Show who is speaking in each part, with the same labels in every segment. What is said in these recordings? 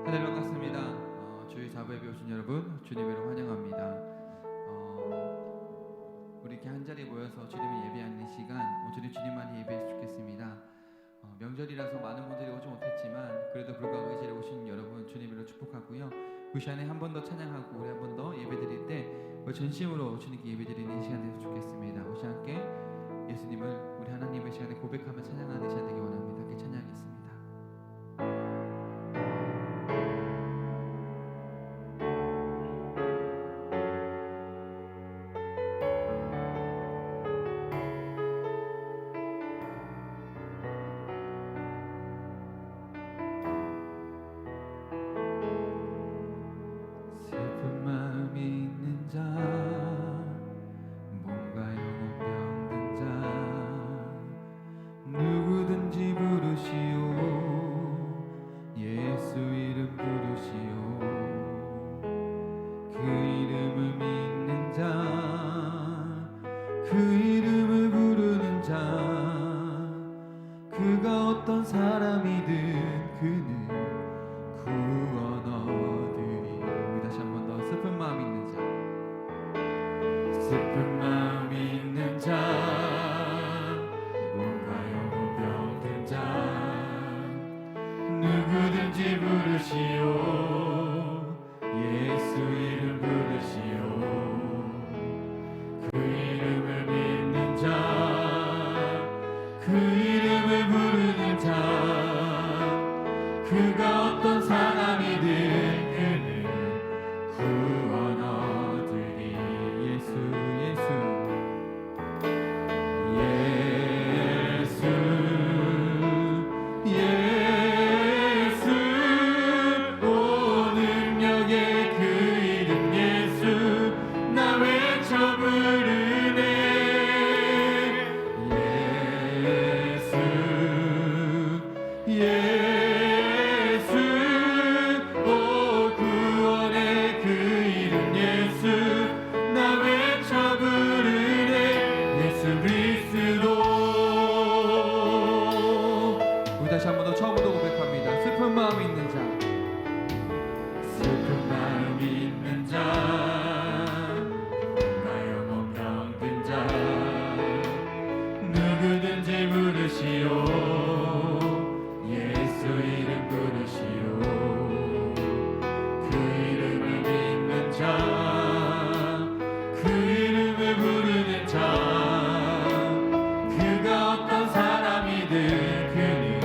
Speaker 1: 다들 반갑습니다. 주일 사부에 오신 여러분 주님으로 환영합니다. 우리 이렇게 한 자리에 모여서 주님을 예배하는 시간, 주님 주님만이 예배했으면 좋겠습니다. 명절이라서 많은 분들이 오지 못했지만 그래도 불구하고 이 자리에 오신 여러분 주님으로 축복하고요. 그 시간에 한 번 더 찬양하고 우리 한 번 더 예배드릴 때 전심으로 주님께 예배드리는 시간 되었으면 좋겠습니다. 우리 함께 예수님을 우리 하나님의 시간에 고백하며 찬양하는 시간 되기 원합니다. 함께 찬양하겠습니다. 슬픈 마음이 있는 자, 몸과 영혼 병든 자, 누구든지 부르시오. 예수 이름 부르시오. 그 이름을 믿는 자, 그 이름을 부르는 자, 그가 어떤 사람이든 그는 구원 얻으리. 다시 한 번 더. 슬픈 마음 있는 자, 슬픈 마음 있는 자, 몸과 영혼 병든 자, 누구든지 부르시오. 예수 이름 부르시오. 그 이름을 믿는 자, 그 이름을 부르는 자, 그가 어떤 사람이든 그는 구원 얻으리. 예수 예수 예수 예수. 오 능력의 그 이름 예수, 나 외쳐 부르네. 예수 예수. 오 구원의 그 이름 예수, 나 외쳐 부르네. 예수 그리스도. 우리 다시 한 번 더 처음부터 고백합니다. 슬픈 마음 있는 자, 슬픈 마음 있는 자, 나 영혼 병든 자, 누구든지 부르시오. 예수 이름 부르시오. 그 이름을 믿는 자, 그 이름을 부르는 자, 그가 어떤 사람이든 그는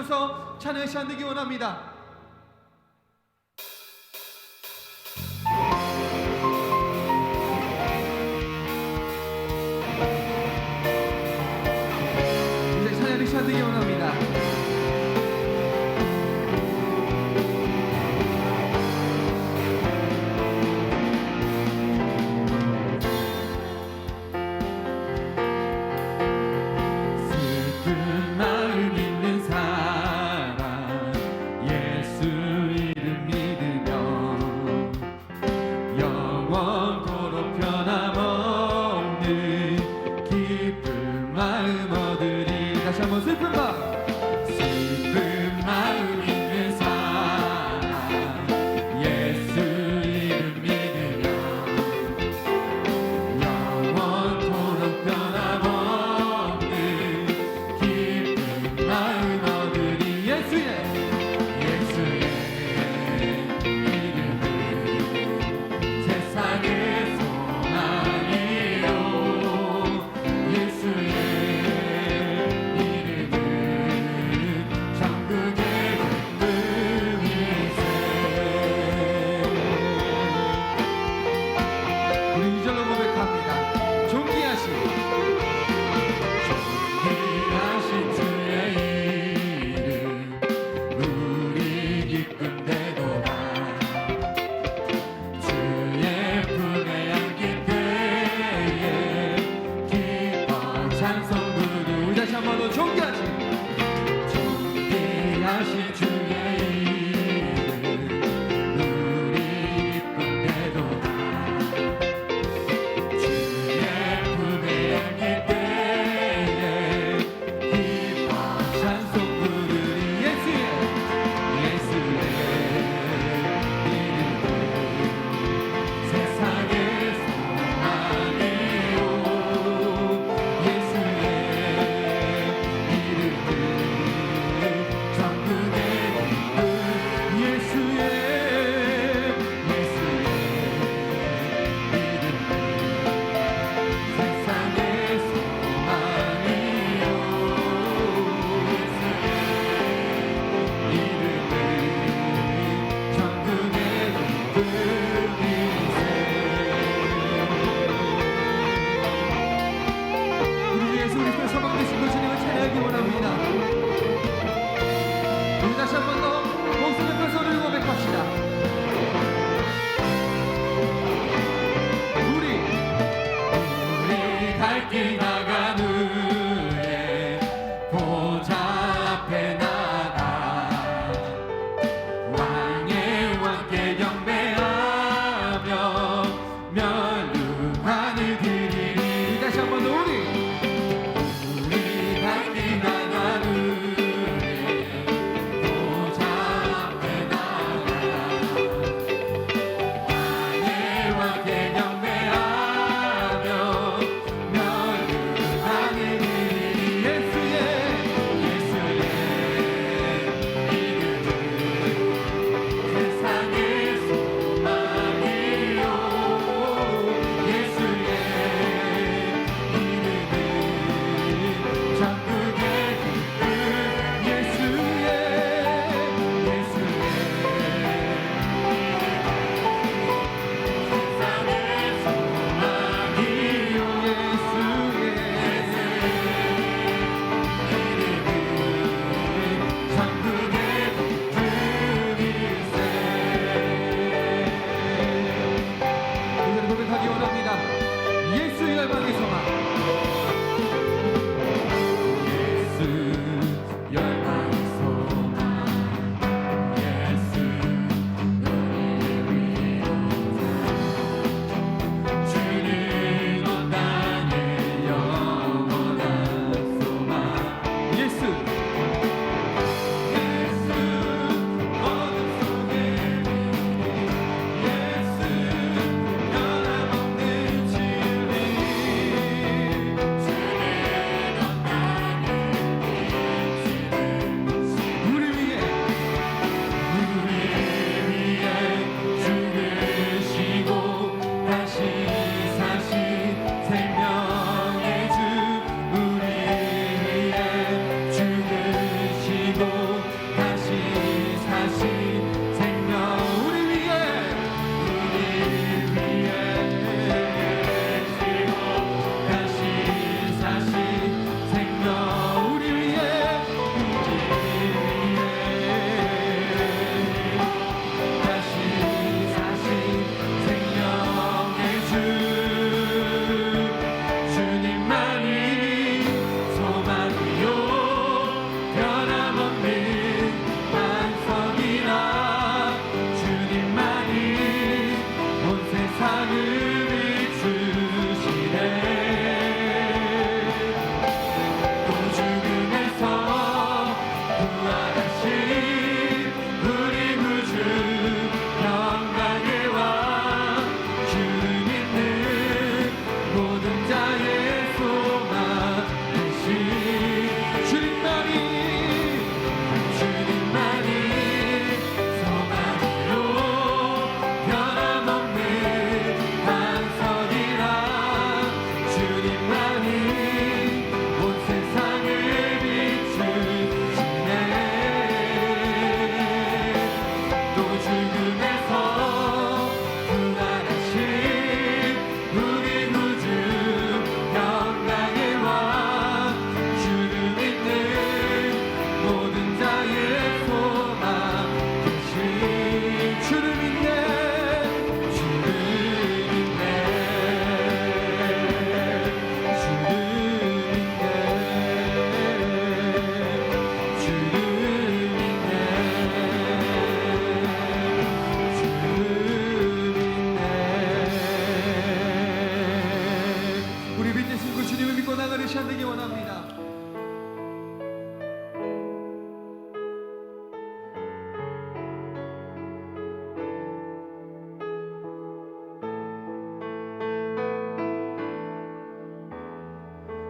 Speaker 1: 올려서 찬양의 시간 되기 원합니다. 이제 찬양의 시간 되기 원합니다.
Speaker 2: 슬픈 마음 있는 사람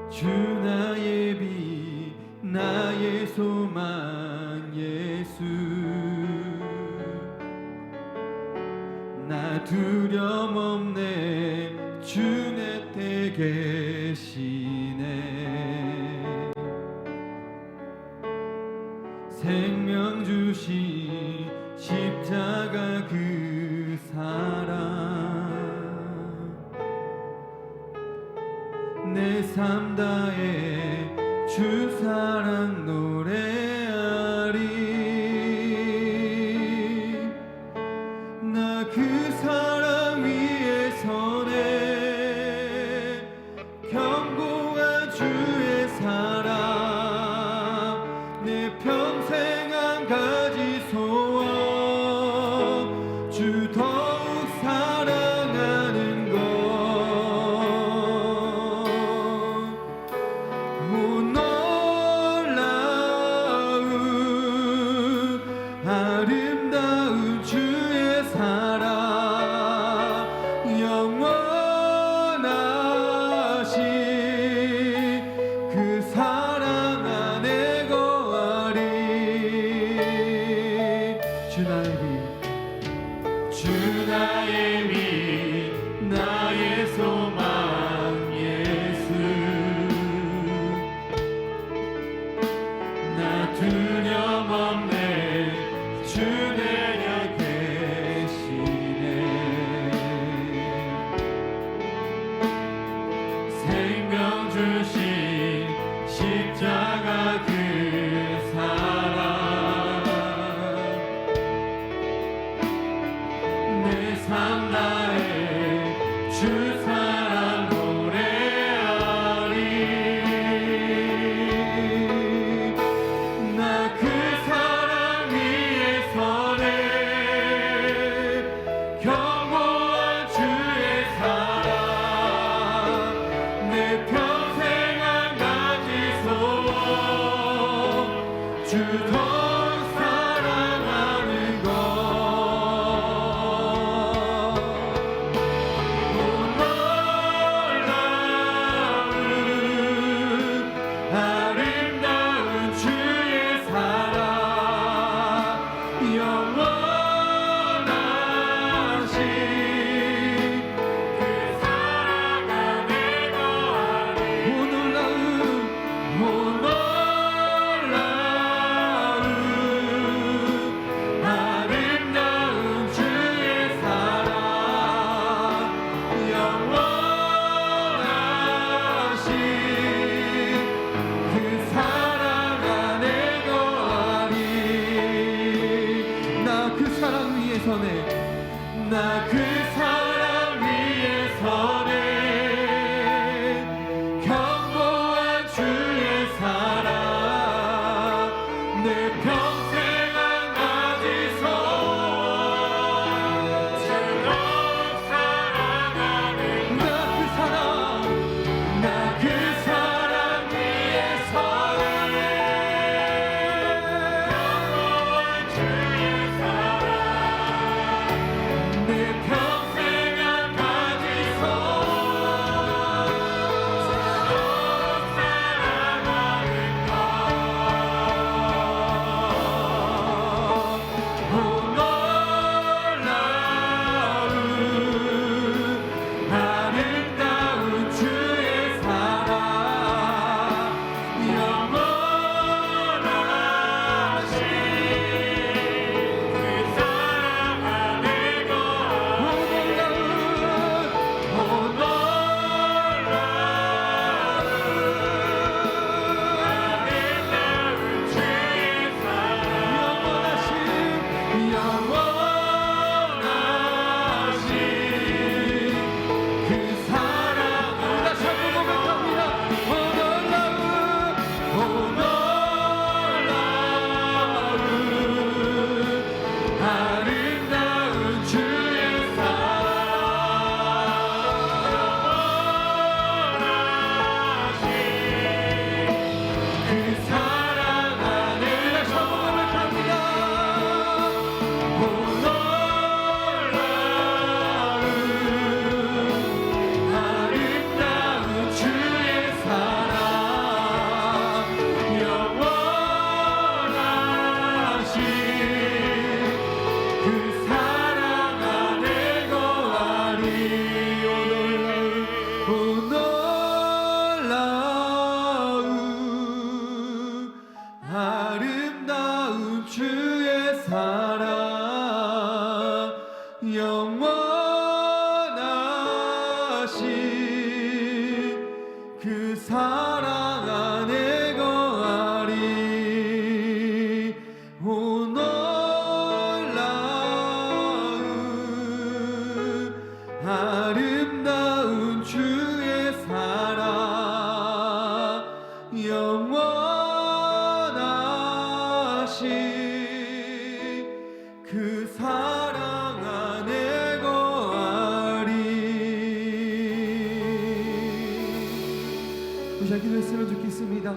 Speaker 1: 주 나의 빛 나의 소망 예수 나 두려움 없네 주 내 곁에 계시네 생명 주신 십자가 그 사랑 내 삶 다해 주 사랑 노래하리 나 그 사랑 위에 서네 견고한 주의 사랑 내 평생 한 가지 소원 주 더욱 사랑하는 것 아름다운 주의 사랑 영원하신 그 사랑 안에 거하리 주 나의 빛 나의 소망 예수 나 두려움 없네 주 내 곁에 계시네 생명 주신 십자가 그 사랑 내 삶 다해 주 사랑 노래하리 나 그 사랑 위에 서네 견고한 주의 사랑 내 평생 한 가지 소원 주 더욱 사랑하는 것 아름다운 주의 사랑 영원하신 그 사랑 안에 거하리 아름다운 주의 사랑 영원하신 그 사랑 안에 거하리 나 그 사랑 위에 서네 나 그 사랑 위에 서네 견고한 주의 사랑 내 평생 한 가지 소원 주 더욱 사랑하는 영원하신 그 사랑 안에 거하리. 오 놀라운 아름다운 주의 사랑, 영원하신 그 사랑 안에 거하리. 우리가 기도했으면 좋겠습니다.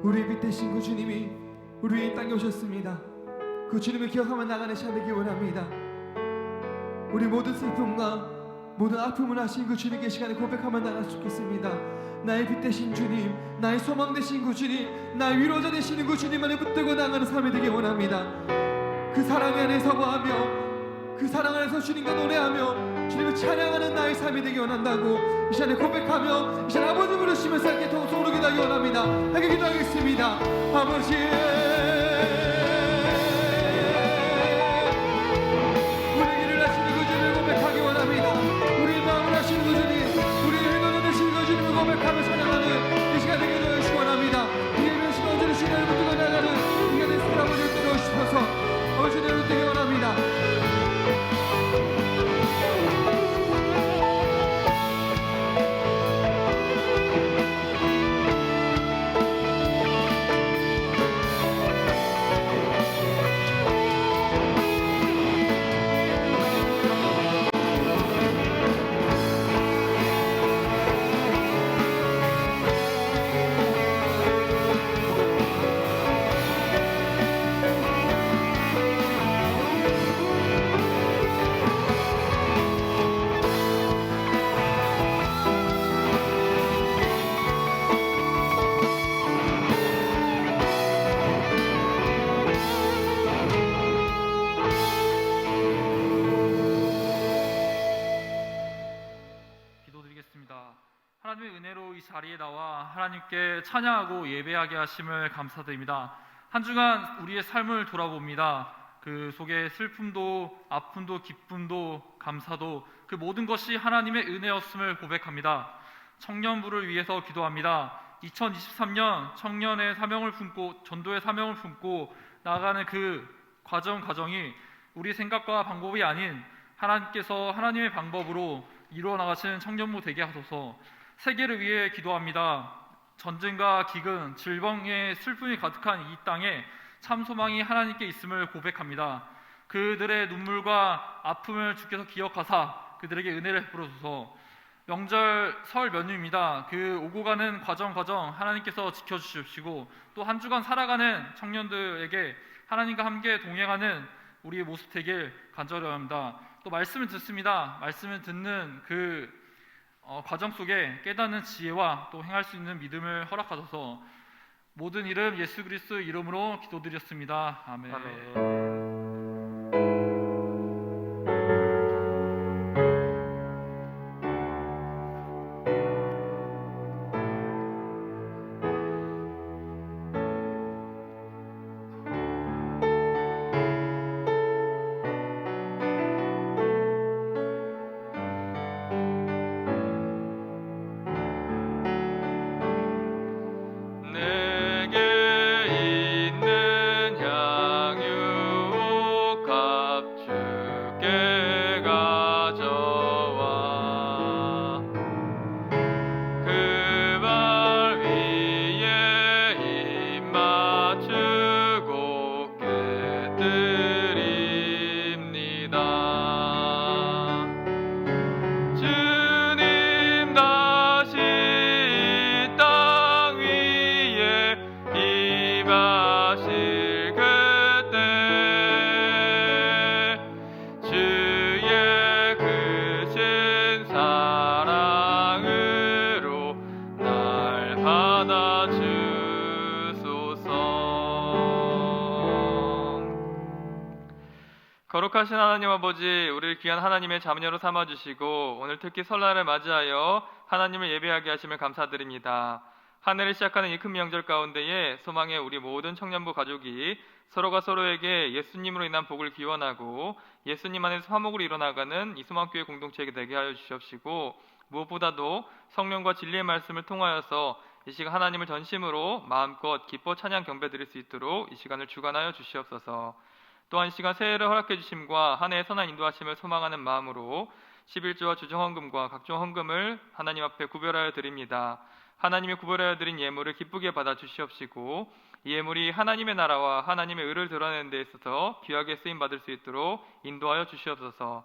Speaker 1: 우리의 빛되신 그 주님이 우리의 땅에 오셨습니다. 그 주님을 기억하며 나가는 시간 되기 원합니다. 우리 모든 슬픔과 모든 아픔을 하신 그 주님께 시간에 고백하며 나갔으면 좋겠습니다. 나의 빛 되신 주님, 나의 소망 되신 그 주님, 나의 위로자 되시는 그 주님 안에 붙들고 나가는 삶이 되기 원합니다. 그 사랑 안에서 거하며 그 사랑 안에서 주님과 노래하며 주님을 찬양하는 나의 삶이 되기 원한다고 이 시간에 고백하며 이 시간에 아버지 부르시면서 함께 통성으로 기도하기 원합니다. 함께 기도하겠습니다. 아버지, 우리 길을 하시는 그 주님을 고백하기 원합니다. 우리의 마음을 하시는 그 주님, 우리의 위로자 되시는 그 주님을 고백하며 찬양하는 이 시간 되기 원하시기 원합니다. 이 예배 시간 온전히 주님을 붙들고 나가는 이 시간에 있을 아버지를 뜨고 싶어서 아버지 주님을 뜨기 원합니다.
Speaker 2: 하나님의 은혜로 이 자리에 나와 하나님께 찬양하고 예배하게 하심을 감사드립니다. 한 주간 우리의 삶을 돌아봅니다. 그 속에 슬픔도 아픔도 기쁨도 감사도 그 모든 것이 하나님의 은혜였음을 고백합니다. 청년부를 위해서 기도합니다. 2023년 청년의 사명을 품고 전도의 사명을 품고 나아가는 그 과정이 우리 생각과 방법이 아닌 하나님께서 하나님의 방법으로 이루어 나가시는 청년부 되게 하소서. 세계를 위해 기도합니다. 전쟁과 기근, 질병의 슬픔이 가득한 이 땅에 참 소망이 하나님께 있음을 고백합니다. 그들의 눈물과 아픔을 주께서 기억하사 그들에게 은혜를 베풀어주소서. 명절 설 연휴입니다. 그 오고 가는 과정 하나님께서 지켜주시옵시고 또 한 주간 살아가는 청년들에게 하나님과 함께 동행하는 우리의 모습 되길 간절히 합니다. 또 말씀을 듣습니다. 말씀을 듣는 그 과정 속에 깨닫는 지혜와 또 행할 수 있는 믿음을 허락하소서. 모든 이름 예수 그리스도 이름으로 기도드렸습니다. 아멘.
Speaker 3: 거룩하신 하나님 아버지, 우리를 귀한 하나님의 자녀로 삼아주시고 오늘 특히 설날을 맞이하여 하나님을 예배하게 하심을 감사드립니다. 한 해를 시작하는 이 큰 명절 가운데에 소망의 우리 모든 청년부 가족이 서로가 서로에게 예수님으로 인한 복을 기원하고 예수님 안에서 화목으로 일어나가는 이소망교회 공동체가 되게 하여 주시옵시고, 무엇보다도 성령과 진리의 말씀을 통하여서 이 시간 하나님을 전심으로 마음껏 기뻐 찬양 경배드릴 수 있도록 이 시간을 주관하여 주시옵소서. 또한 이 시간 새해를 허락해 주심과 한 해의 선한 인도하심을 소망하는 마음으로 11조와 주정헌금과 각종 헌금을 하나님 앞에 구별하여 드립니다. 하나님이 구별하여 드린 예물을 기쁘게 받아 주시옵시고, 이 예물이 하나님의 나라와 하나님의 의를 드러내는 데 있어서 귀하게 쓰임 받을 수 있도록 인도하여 주시옵소서.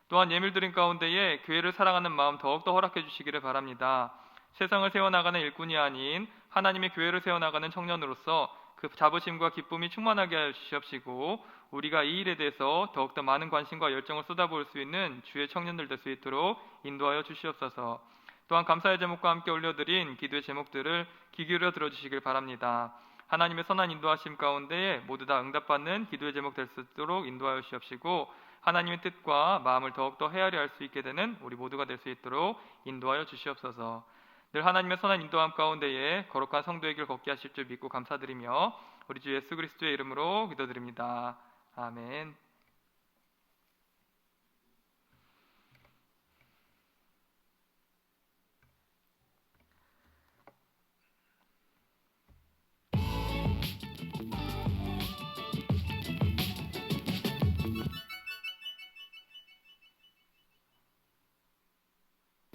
Speaker 3: 또한 예물 드린 가운데에 교회를 사랑하는 마음 더욱더 허락해 주시기를 바랍니다. 세상을 세워나가는 일꾼이 아닌 하나님의 교회를 세워나가는 청년으로서 그 자부심과 기쁨이 충만하게 하여 주시옵시고, 우리가 이 일에 대해서 더욱더 많은 관심과 열정을 쏟아부을 수 있는 주의 청년들 될 수 있도록 인도하여 주시옵소서. 또한 감사의 제목과 함께 올려드린 기도의 제목들을 귀 기울여 들어주시길 바랍니다. 하나님의 선한 인도하심 가운데 모두 다 응답받는 기도의 제목 될 수 있도록 인도하여 주시옵시고, 하나님의 뜻과 마음을 더욱더 헤아려 할 수 있게 되는 우리 모두가 될 수 있도록 인도하여 주시옵소서. 늘 하나님의 선한 인도함 가운데에 거룩한 성도의 길 걷게 하실 줄 믿고 감사드리며 우리 주 예수 그리스도의 이름으로 기도드립니다. 아멘.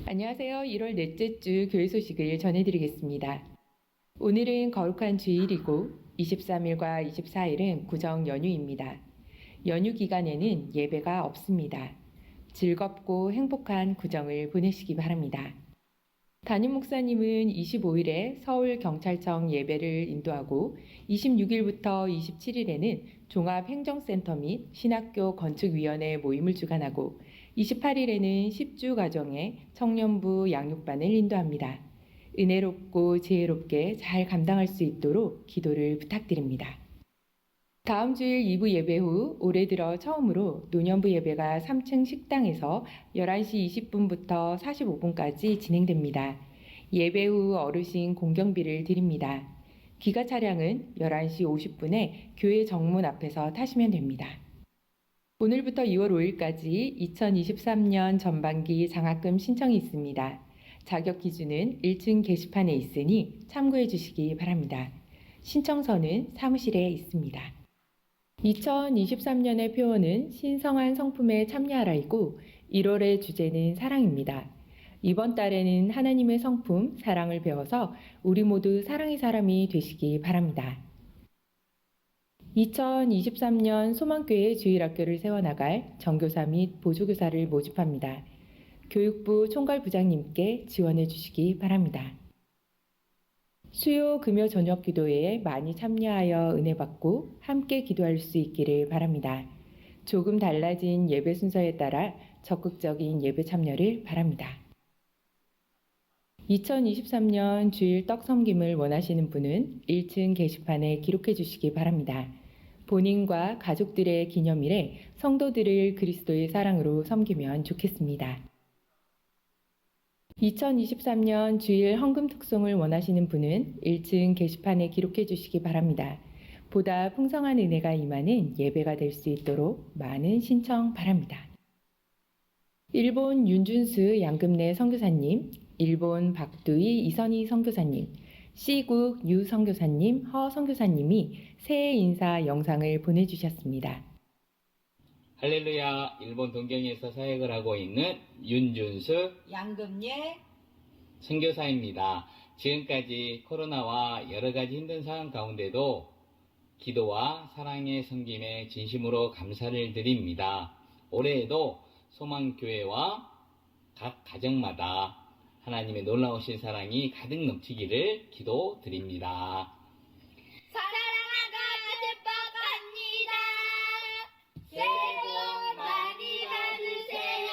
Speaker 4: 안녕하세요. 1월 넷째 주 교회 소식을 전해드리겠습니다. 오늘은 거룩한 주일이고 23일과 24일은 구정 연휴입니다. 연휴 기간에는 예배가 없습니다. 즐겁고 행복한 구정을 보내시기 바랍니다. 담임 목사님은 25일에 서울경찰청 예배를 인도하고 26일부터 27일에는 종합행정센터 및 신학교 건축위원회 모임을 주관하고 28일에는 10주 가정의 청년부 양육반을 인도합니다. 은혜롭고 지혜롭게 잘 감당할 수 있도록 기도를 부탁드립니다. 다음 주일 2부 예배 후 올해 들어 처음으로 노년부 예배가 3층 식당에서 11시 20분부터 45분까지 진행됩니다. 예배 후 어르신 공경비를 드립니다. 귀가 차량은 11시 50분에 교회 정문 앞에서 타시면 됩니다. 오늘부터 2월 5일까지 2023년 전반기 장학금 신청이 있습니다. 자격 기준은 1층 게시판에 있으니 참고해 주시기 바랍니다. 신청서는 사무실에 있습니다. 2023년의 표어는 신성한 성품에 참여하라이고 1월의 주제는 사랑입니다. 이번 달에는 하나님의 성품, 사랑을 배워서 우리 모두 사랑의 사람이 되시기 바랍니다. 2023년 소망교회 주일학교를 세워나갈 전교사 및 보조교사를 모집합니다. 교육부 총괄부장님께 지원해 주시기 바랍니다. 수요 금요 저녁 기도회에 많이 참여하여 은혜 받고 함께 기도할 수 있기를 바랍니다. 조금 달라진 예배 순서에 따라 적극적인 예배 참여를 바랍니다. 2023년 주일 떡 섬김을 원하시는 분은 1층 게시판에 기록해 주시기 바랍니다. 본인과 가족들의 기념일에 성도들을 그리스도의 사랑으로 섬기면 좋겠습니다. 2023년 주일 헌금 특송을 원하시는 분은 1층 게시판에 기록해 주시기 바랍니다. 보다 풍성한 은혜가 임하는 예배가 될 수 있도록 많은 신청 바랍니다. 일본 윤준수 양금래 선교사님, 일본 박두희 이선희 선교사님, C국 유 선교사님, 허 선교사님이 새해 인사 영상을 보내주셨습니다.
Speaker 5: 할렐루야, 일본 동경에서 사역을 하고 있는 윤준수
Speaker 6: 양금예
Speaker 5: 선교사입니다. 지금까지 코로나와 여러 가지 힘든 상황 가운데도 기도와 사랑의 섬김에 진심으로 감사를 드립니다. 올해에도 소망교회와 각 가정마다 하나님의 놀라우신 사랑이 가득 넘치기를 기도드립니다.
Speaker 6: 사랑하가 축복합니다. 새해 복 많이 받으세요.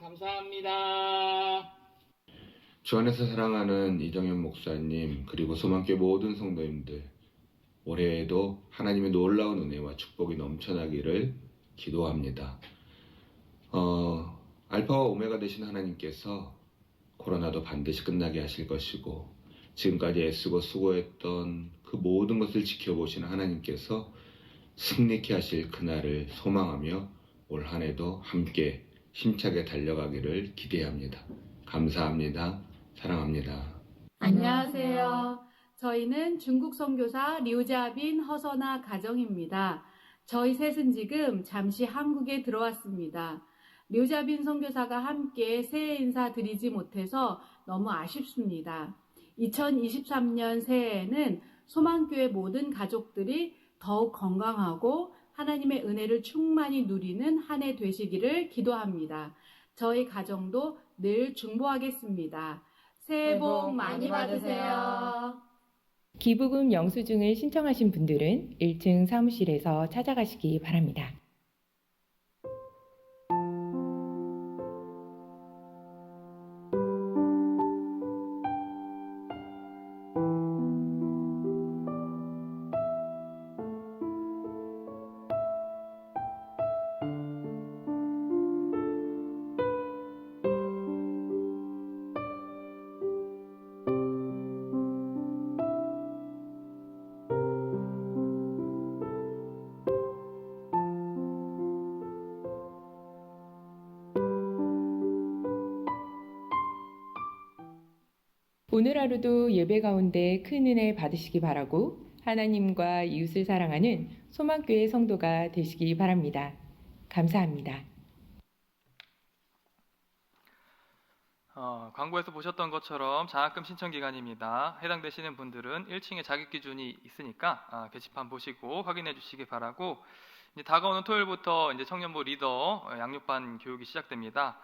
Speaker 5: 감사합니다.
Speaker 7: 주 안에서 사랑하는 이정현 목사님 그리고 소망교회 모든 성도님들, 올해에도 하나님의 놀라운 은혜와 축복이 넘쳐나기를 기도합니다. 알파와 오메가 되신 하나님께서 코로나도 반드시 끝나게 하실 것이고, 지금까지 애쓰고 수고했던 그 모든 것을 지켜보시는 하나님께서 승리케 하실 그날을 소망하며 올 한 해도 함께 힘차게 달려가기를 기대합니다. 감사합니다. 사랑합니다.
Speaker 8: 안녕하세요. 저희는 중국 선교사 류자빈 허선아 가정입니다. 저희 셋은 지금 잠시 한국에 들어왔습니다. 류자빈 선교사가 함께 새해 인사 드리지 못해서 너무 아쉽습니다. 2023년 새해에는 소망교회 모든 가족들이 더욱 건강하고 하나님의 은혜를 충만히 누리는 한 해 되시기를 기도합니다. 저희 가정도 늘 중보하겠습니다. 새해 복 많이 받으세요.
Speaker 4: 기부금 영수증을 신청하신 분들은 1층 사무실에서 찾아가시기 바랍니다. 오늘 하루도 예배 가운데 큰 은혜 받으시기 바라고 하나님과 이웃을 사랑하는 소망교회 성도가 되시기 바랍니다. 감사합니다.
Speaker 3: 광고에서 보셨던 것처럼 장학금 신청 기간입니다. 해당되시는 분들은 1층에 자격 기준이 있으니까 게시판 보시고 확인해 주시기 바라고, 이제 다가오는 토요일부터 이제 청년부 리더 양육반 교육이 시작됩니다.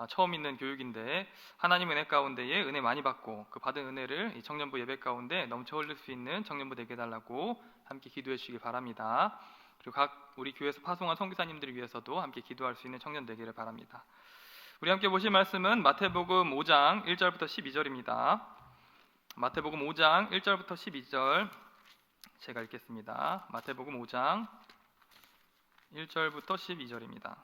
Speaker 3: 처음 있는 교육인데 하나님 은혜 가운데에 은혜 많이 받고 그 받은 은혜를 이 청년부 예배 가운데 넘쳐 흘릴 수 있는 청년부 되게 해달라고 함께 기도해 주시기 바랍니다. 그리고 각 우리 교회에서 파송한 선교사님들을 위해서도 함께 기도할 수 있는 청년 되기를 바랍니다. 우리 함께 보실 말씀은 마태복음 5장 1절부터 12절입니다. 마태복음 5장 1절부터 12절 제가 읽겠습니다. 마태복음 5장 1절부터 12절입니다.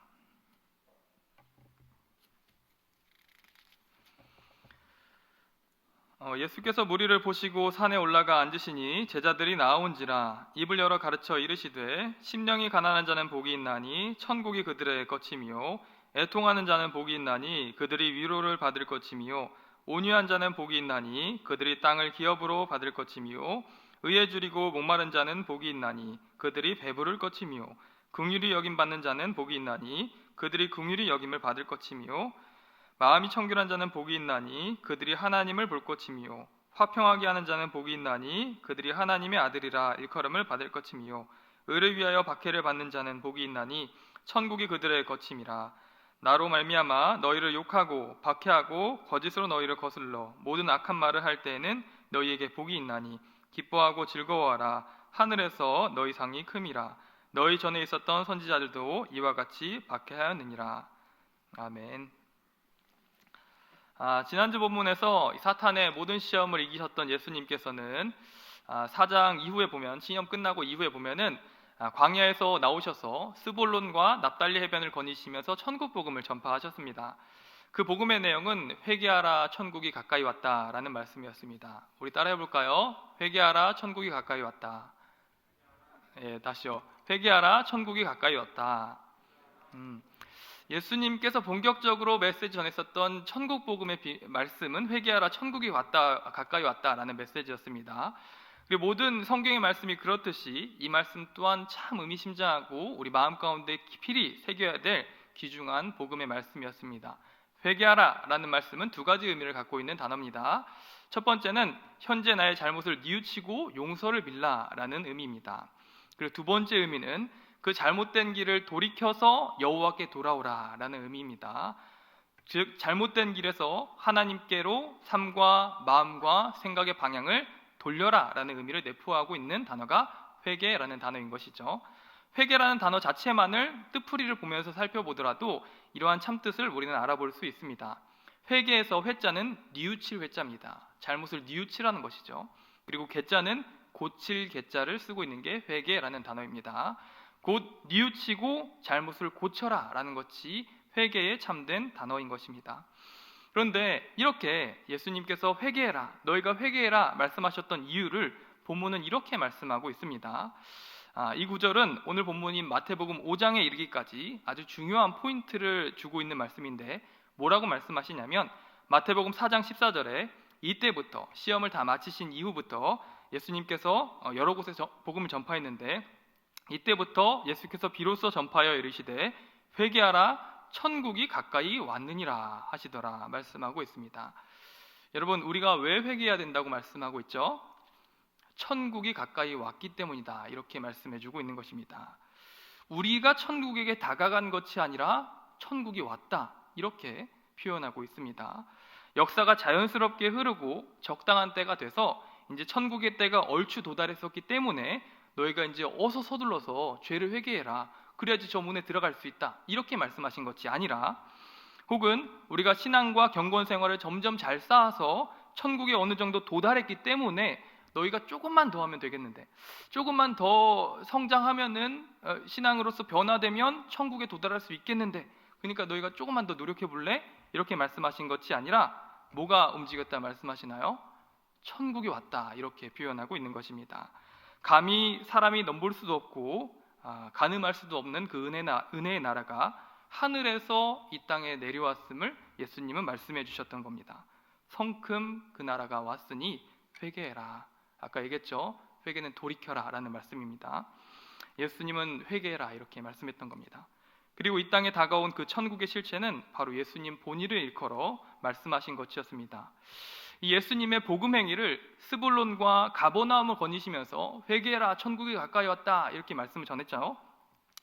Speaker 3: 예수께서 무리를 보시고 산에 올라가 앉으시니 제자들이 나아온지라 입을 열어 가르쳐 이르시되 심령이 가난한 자는 복이 있나니 천국이 그들의 것이며 애통하는 자는 복이 있나니 그들이 위로를 받을 것이며 온유한 자는 복이 있나니 그들이 땅을 기업으로 받을 것이며 의에 줄이고 목마른 자는 복이 있나니 그들이 배부를 것이며 긍휼히 여김 받는 자는 복이 있나니 그들이 긍휼히 여김을 받을 것이며 마음이 청결한 자는 복이 있나니 그들이 하나님을 볼 것이며 화평하게 하는 자는 복이 있나니 그들이 하나님의 아들이라 일컬음을 받을 것이며 의를 위하여 박해를 받는 자는 복이 있나니 천국이 그들의 것임이라. 나로 말미암아 너희를 욕하고 박해하고 거짓으로 너희를 거슬러 모든 악한 말을 할 때에는 너희에게 복이 있나니 기뻐하고 즐거워하라. 하늘에서 너희 상이 큼이라. 너희 전에 있었던 선지자들도 이와 같이 박해하였느니라. 아멘. 지난주 본문에서 사탄의 모든 시험을 이기셨던 예수님께서는 4장 이후에 보면, 시험 끝나고 이후에 보면은 광야에서 나오셔서 스볼론과 납달리 해변을 거니시면서 천국 복음을 전파하셨습니다. 그 복음의 내용은 회개하라 천국이 가까이 왔다라는 말씀이었습니다. 우리 따라해 볼까요? 회개하라 천국이 가까이 왔다. 다시요. 회개하라 천국이 가까이 왔다. 예수님께서 본격적으로 메시지 전했었던 천국 복음의 말씀은 회개하라 천국이 왔다, 가까이 왔다라는 메시지였습니다. 그리고 모든 성경의 말씀이 그렇듯이 이 말씀 또한 참 의미심장하고 우리 마음 가운데 깊이 새겨야 될 귀중한 복음의 말씀이었습니다. 회개하라 라는 말씀은 두 가지 의미를 갖고 있는 단어입니다. 첫 번째는 현재 나의 잘못을 뉘우치고 용서를 빌라 라는 의미입니다. 그리고 두 번째 의미는 그 잘못된 길을 돌이켜서 여호와께 돌아오라 라는 의미입니다. 즉 잘못된 길에서 하나님께로 삶과 마음과 생각의 방향을 돌려라 라는 의미를 내포하고 있는 단어가 회개라는 단어인 것이죠. 회개라는 단어 자체만을 뜻풀이를 보면서 살펴보더라도 이러한 참뜻을 우리는 알아볼 수 있습니다. 회개에서 회자는 뉘우칠 회자입니다. 잘못을 뉘우치라는 것이죠. 그리고 개자는 고칠 개자를 쓰고 있는 게 회개라는 단어입니다. 곧 뉘우치고 잘못을 고쳐라 라는 것이 회개에 참된 단어인 것입니다. 그런데 이렇게 예수님께서 회개해라, 너희가 회개해라 말씀하셨던 이유를 본문은 이렇게 말씀하고 있습니다. 이 구절은 오늘 본문인 마태복음 5장에 이르기까지 아주 중요한 포인트를 주고 있는 말씀인데 뭐라고 말씀하시냐면 마태복음 4장 14절에 이때부터 시험을 다 마치신 이후부터 예수님께서 여러 곳에 복음을 전파했는데 이때부터 예수께서 비로소 전파하여 이르시되 회개하라 천국이 가까이 왔느니라 하시더라 말씀하고 있습니다. 여러분, 우리가 왜 회개해야 된다고 말씀하고 있죠? 천국이 가까이 왔기 때문이다 이렇게 말씀해주고 있는 것입니다. 우리가 천국에게 다가간 것이 아니라 천국이 왔다 이렇게 표현하고 있습니다. 역사가 자연스럽게 흐르고 적당한 때가 돼서 이제 천국의 때가 얼추 도달했었기 때문에 너희가 이제 어서 서둘러서 죄를 회개해라 그래야지 저 문에 들어갈 수 있다 이렇게 말씀하신 것이 아니라 혹은 우리가 신앙과 경건 생활을 점점 잘 쌓아서 천국에 어느 정도 도달했기 때문에 너희가 조금만 더 하면 되겠는데 조금만 더 성장하면은 신앙으로서 변화되면 천국에 도달할 수 있겠는데 그러니까 너희가 조금만 더 노력해 볼래? 이렇게 말씀하신 것이 아니라 뭐가 움직였다 말씀하시나요? 천국이 왔다 이렇게 표현하고 있는 것입니다. 감히 사람이 넘볼 수도 없고 가늠할 수도 없는 그 은혜의 나라가 하늘에서 이 땅에 내려왔음을 예수님은 말씀해 주셨던 겁니다. 성큼 그 나라가 왔으니 회개해라. 아까 얘기했죠? 회개는 돌이켜라 라는 말씀입니다. 예수님은 회개해라 이렇게 말씀했던 겁니다. 그리고 이 땅에 다가온 그 천국의 실체는 바로 예수님 본의를 일컬어 말씀하신 것이었습니다. 이 예수님의 복음 행위를 스불론과 가버나움을 거니시면서 회개해라 천국이 가까이 왔다 이렇게 말씀을 전했죠.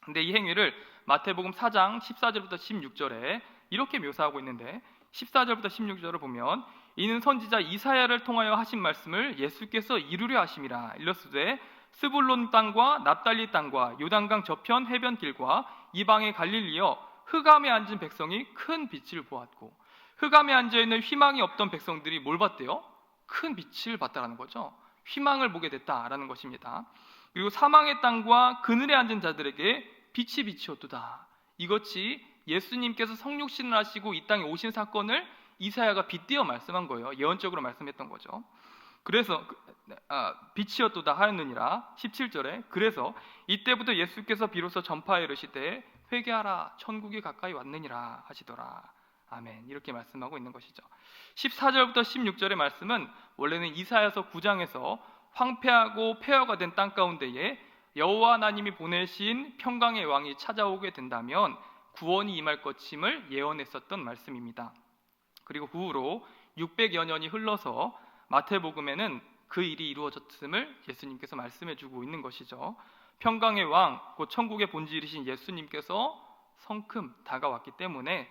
Speaker 3: 근데 이 행위를 마태복음 4장 14절부터 16절에 이렇게 묘사하고 있는데 14절부터 16절을 보면 이는 선지자 이사야를 통하여 하신 말씀을 예수께서 이루려 하심이라. 일러스되 스불론 땅과 납달리 땅과 요단강 저편 해변길과 이방의 갈릴리여 흑암에 앉은 백성이 큰 빛을 보았고 흑암에 앉아있는 희망이 없던 백성들이 뭘 봤대요? 큰 빛을 봤다라는 거죠. 희망을 보게 됐다라는 것입니다. 그리고 사망의 땅과 그늘에 앉은 자들에게 빛이 비치었도다. 이것이 예수님께서 성육신을 하시고 이 땅에 오신 사건을 이사야가 빗대어 말씀한 거예요. 예언적으로 말씀했던 거죠. 그래서 빛이었도다 하였느니라. 17절에 그래서 이때부터 예수께서 비로소 전파하여 이르시되 회개하라 천국이 가까이 왔느니라 하시더라. 아멘. 이렇게 말씀하고 있는 것이죠. 14절부터 16절의 말씀은 원래는 이사야서 9장에서 황폐하고 폐허가 된 땅 가운데에 여호와 하나님이 보내신 평강의 왕이 찾아오게 된다면 구원이 임할 것임을 예언했었던 말씀입니다. 그리고 그 후로 600여 년이 흘러서 마태복음에는 그 일이 이루어졌음을 예수님께서 말씀해 주고 있는 것이죠. 평강의 왕, 곧 천국의 본질이신 예수님께서 성큼 다가왔기 때문에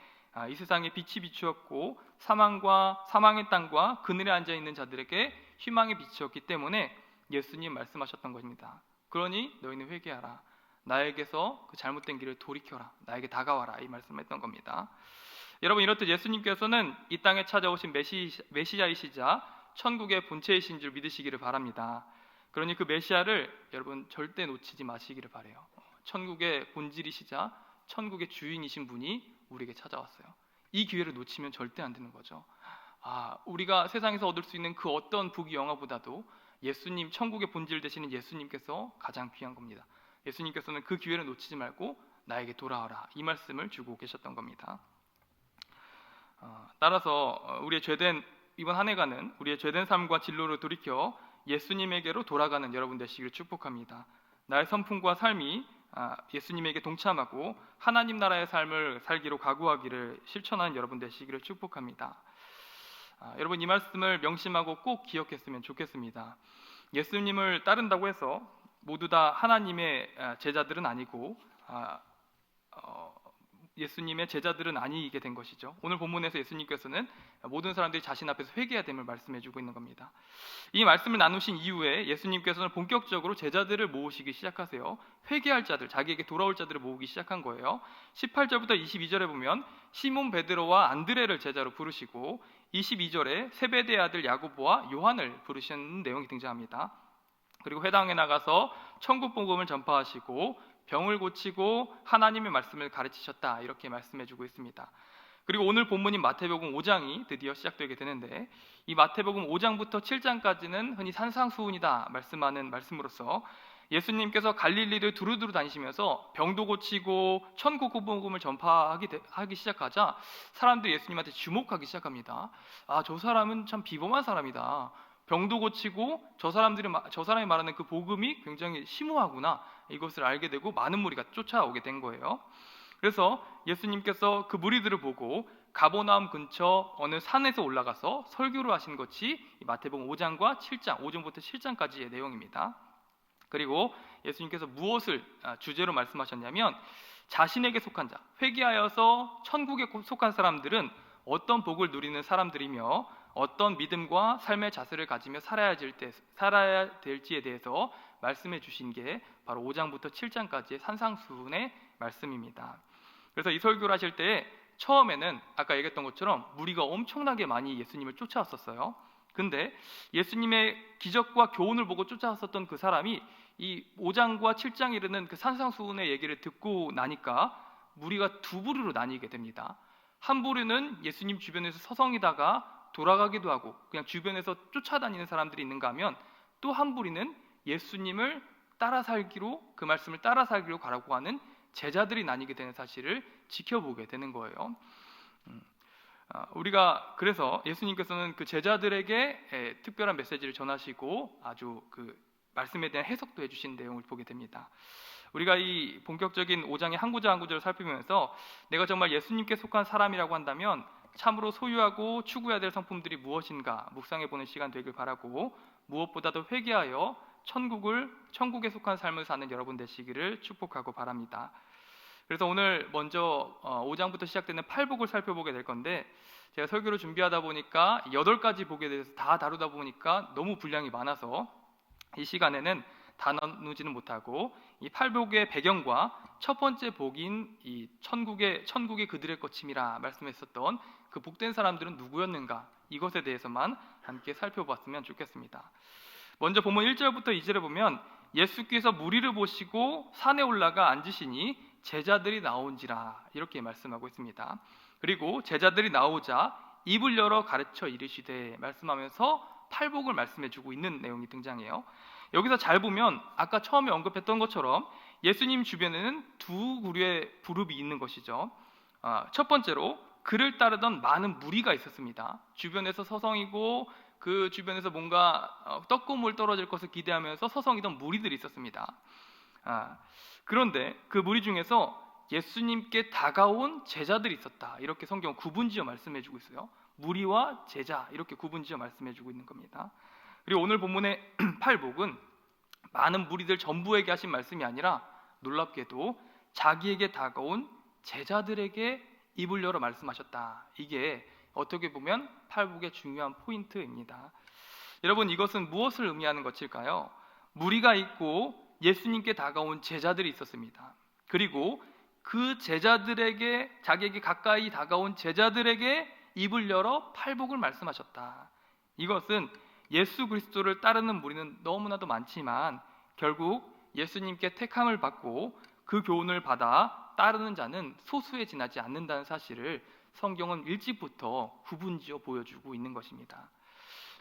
Speaker 3: 이 세상에 빛이 비추었고 사망의 땅과 그늘에 앉아있는 자들에게 희망의 빛이었기 때문에 예수님 말씀하셨던 것입니다. 그러니 너희는 회개하라. 나에게서 그 잘못된 길을 돌이켜라. 나에게 다가와라. 이 말씀을 했던 겁니다. 여러분, 이렇듯 예수님께서는 이 땅에 찾아오신 메시아이시자 천국의 본체이신 줄 믿으시기를 바랍니다. 그러니 그 메시아를 여러분 절대 놓치지 마시기를 바라요. 천국의 본질이시자 천국의 주인이신 분이 우리에게 찾아왔어요. 이 기회를 놓치면 절대 안 되는 거죠. 우리가 세상에서 얻을 수 있는 그 어떤 부귀영화보다도 예수님, 천국의 본질 되시는 예수님께서 가장 귀한 겁니다. 예수님께서는 그 기회를 놓치지 말고 나에게 돌아와라 이 말씀을 주고 계셨던 겁니다. 따라서 이번 한 해간은 우리의 죄된 삶과 진로를 돌이켜 예수님에게로 돌아가는 여러분 되시기를 축복합니다. 나의 성품과 삶이 예수님에게 동참하고 하나님 나라의 삶을 살기로 각오하기를 실천하는 여러분 되시기를 축복합니다. 여러분, 이 말씀을 명심하고 꼭 기억했으면 좋겠습니다. 예수님을 따른다고 해서 모두 다 하나님의 제자들은 아니고 예수님의 제자들은 아니게 된 것이죠. 오늘 본문에서 예수님께서는 모든 사람들이 자신 앞에서 회개해야 됨을 말씀해주고 있는 겁니다. 이 말씀을 나누신 이후에 예수님께서는 본격적으로 제자들을 모으시기 시작하세요. 회개할 자들, 자기에게 돌아올 자들을 모으기 시작한 거예요. 18절부터 22절에 보면 시몬 베드로와 안드레를 제자로 부르시고 22절에 세베대의 아들 야고보와 요한을 부르시는 내용이 등장합니다. 그리고 회당에 나가서 천국 복음을 전파하시고 병을 고치고 하나님의 말씀을 가르치셨다 이렇게 말씀해주고 있습니다. 그리고 오늘 본문인 마태복음 5장이 드디어 시작되게 되는데, 이 마태복음 5장부터 7장까지는 흔히 산상수훈이다 말씀하는 말씀으로서 예수님께서 갈릴리를 두루두루 다니시면서 병도 고치고 천국 복음을 전파하기 시작하자 사람들이 예수님한테 주목하기 시작합니다. 아, 저 사람은 참 비범한 사람이다. 병도 고치고 저 사람이 말하는 그 복음이 굉장히 심오하구나. 이것을 알게 되고 많은 무리가 쫓아오게 된 거예요. 그래서 예수님께서 그 무리들을 보고 가버나움 근처 어느 산에서 올라가서 설교를 하신 것이 마태복음 5장과 7장, 5장부터 7장까지의 내용입니다. 그리고 예수님께서 무엇을 주제로 말씀하셨냐면, 자신에게 속한 자, 회개하여서 천국에 속한 사람들은 어떤 복을 누리는 사람들이며 어떤 믿음과 삶의 자세를 가지며 살아야 될지에 대해서 말씀해 주신 게 바로 5장부터 7장까지의 산상수훈의 말씀입니다. 그래서 이 설교를 하실 때 처음에는 아까 얘기했던 것처럼 무리가 엄청나게 많이 예수님을 쫓아왔었어요. 근데 예수님의 기적과 교훈을 보고 쫓아왔었던 그 사람이 이 5장과 7장에 이르는 그 산상수훈의 얘기를 듣고 나니까 무리가 두 부류로 나뉘게 됩니다. 한 부류는 예수님 주변에서 서성이다가 돌아가기도 하고 그냥 주변에서 쫓아다니는 사람들이 있는가 하면, 또 한 부류는 예수님을 따라 살기로, 그 말씀을 따라 살기로 가라고 하는 제자들이 나뉘게 되는 사실을 지켜보게 되는 거예요. 우리가 그래서 예수님께서는 그 제자들에게 특별한 메시지를 전하시고 아주 그 말씀에 대한 해석도 해주신 내용을 보게 됩니다. 우리가 이 본격적인 5장의 한 구절 한 구절을 살피면서 내가 정말 예수님께 속한 사람이라고 한다면 참으로 소유하고 추구해야 될 성품들이 무엇인가 묵상해보는 시간 되길 바라고, 무엇보다도 회개하여 천국에 속한 삶을 사는 여러분 되시기를 축복하고 바랍니다. 그래서 오늘 먼저 5장부터 시작되는 팔복을 살펴보게 될 건데, 제가 설교를 준비하다 보니까 8가지 복에 대해서 다 다루다 보니까 너무 분량이 많아서 이 시간에는 다 나누지는 못하고, 이 팔복의 배경과 첫 번째 복인 이 천국의 그들의 것임이라 말씀했었던 그 복된 사람들은 누구였는가, 이것에 대해서만 함께 살펴봤으면 좋겠습니다. 먼저 본문 1절부터 2절에 보면 예수께서 무리를 보시고 산에 올라가 앉으시니 제자들이 나온지라 이렇게 말씀하고 있습니다. 그리고 제자들이 나오자 입을 열어 가르쳐 이르시되 말씀하면서 팔복을 말씀해주고 있는 내용이 등장해요. 여기서 잘 보면 아까 처음에 언급했던 것처럼 예수님 주변에는 두 그루의 그룹이 있는 것이죠. 첫 번째로 그를 따르던 많은 무리가 있었습니다. 주변에서 서성이고 그 주변에서 뭔가 떡고물 떨어질 것을 기대하면서 서성이던 무리들이 있었습니다. 그런데 그 무리 중에서 예수님께 다가온 제자들이 있었다. 이렇게 성경은 구분지어 말씀해주고 있어요. 무리와 제자 이렇게 구분지어 말씀해주고 있는 겁니다. 그리고 오늘 본문의 팔복은 많은 무리들 전부에게 하신 말씀이 아니라 놀랍게도 자기에게 다가온 제자들에게 입을 열어 말씀하셨다. 이게 어떻게 보면 팔복의 중요한 포인트입니다. 여러분, 이것은 무엇을 의미하는 것일까요? 무리가 있고 예수님께 다가온 제자들이 있었습니다. 그리고 그 제자들에게, 자기에게 가까이 다가온 제자들에게 입을 열어 팔복을 말씀하셨다. 이것은 예수 그리스도를 따르는 무리는 너무나도 많지만 결국 예수님께 택함을 받고 그 교훈을 받아 따르는 자는 소수에 지나지 않는다는 사실을 성경은 일찍부터 구분지어 보여주고 있는 것입니다.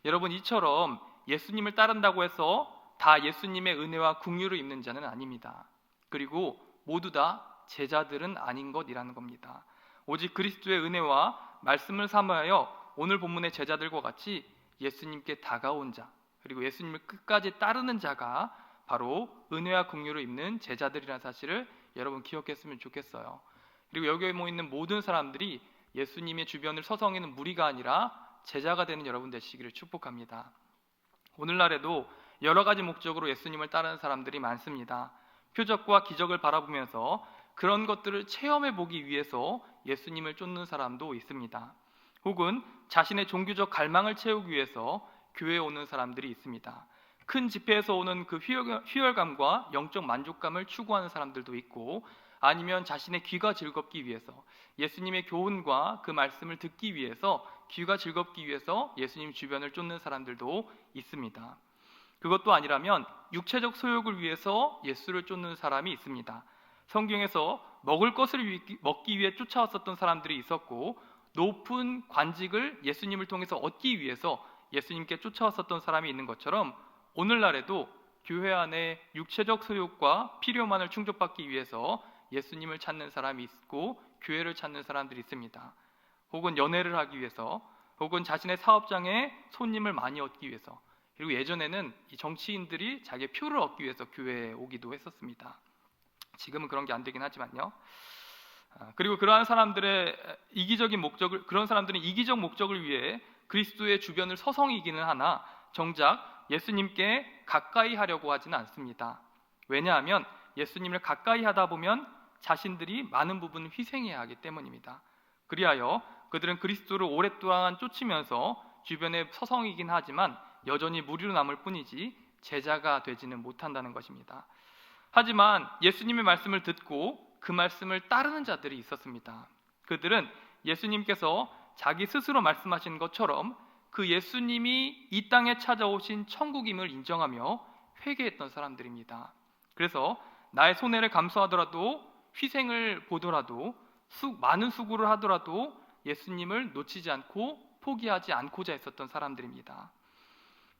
Speaker 3: 여러분, 이처럼 예수님을 따른다고 해서 다 예수님의 은혜와 긍휼을 입는 자는 아닙니다. 그리고 모두 다 제자들은 아닌 것이라는 겁니다. 오직 그리스도의 은혜와 말씀을 삼아여 오늘 본문의 제자들과 같이 예수님께 다가온 자, 그리고 예수님을 끝까지 따르는 자가 바로 은혜와 긍휼을 입는 제자들이라는 사실을 여러분 기억했으면 좋겠어요. 그리고 여기에 모이는 모든 사람들이 예수님의 주변을 서성이는 무리가 아니라 제자가 되는 여러분 되시기를 축복합니다. 오늘날에도 여러 가지 목적으로 예수님을 따르는 사람들이 많습니다. 표적과 기적을 바라보면서 그런 것들을 체험해 보기 위해서 예수님을 쫓는 사람도 있습니다. 혹은 자신의 종교적 갈망을 채우기 위해서 교회에 오는 사람들이 있습니다. 큰 집회에서 오는 그 희열감과 영적 만족감을 추구하는 사람들도 있고, 아니면 자신의 귀가 즐겁기 위해서, 예수님의 교훈과 그 말씀을 듣기 위해서, 귀가 즐겁기 위해서 예수님 주변을 쫓는 사람들도 있습니다. 그것도 아니라면 육체적 소욕을 위해서 예수를 쫓는 사람이 있습니다. 성경에서 먹을 것을 먹기 위해 쫓아왔었던 사람들이 있었고, 높은 관직을 예수님을 통해서 얻기 위해서 예수님께 쫓아왔었던 사람이 있는 것처럼 오늘날에도 교회 안에 육체적 소욕과 필요만을 충족받기 위해서 예수님을 찾는 사람이 있고 교회를 찾는 사람들이 있습니다. 혹은 연애를 하기 위해서, 혹은 자신의 사업장에 손님을 많이 얻기 위해서, 그리고 예전에는 이 정치인들이 자기의 표를 얻기 위해서 교회에 오기도 했었습니다. 지금은 그런 게 안 되긴 하지만요. 그리고 그러한 사람들의 그런 사람들은 이기적 목적을 위해 그리스도의 주변을 서성이기는 하나 정작 예수님께 가까이 하려고 하지는 않습니다. 왜냐하면 예수님을 가까이 하다 보면 자신들이 많은 부분을 희생해야 하기 때문입니다. 그리하여 그들은 그리스도를 오랫동안 쫓으면서 주변에 서성이긴 하지만 여전히 무리로 남을 뿐이지 제자가 되지는 못한다는 것입니다. 하지만 예수님의 말씀을 듣고 그 말씀을 따르는 자들이 있었습니다. 그들은 예수님께서 자기 스스로 말씀하신 것처럼 그 예수님이 이 땅에 찾아오신 천국임을 인정하며 회개했던 사람들입니다. 그래서 나의 손해를 감수하더라도, 희생을 보더라도, 많은 수고를 하더라도 예수님을 놓치지 않고 포기하지 않고자 했었던 사람들입니다.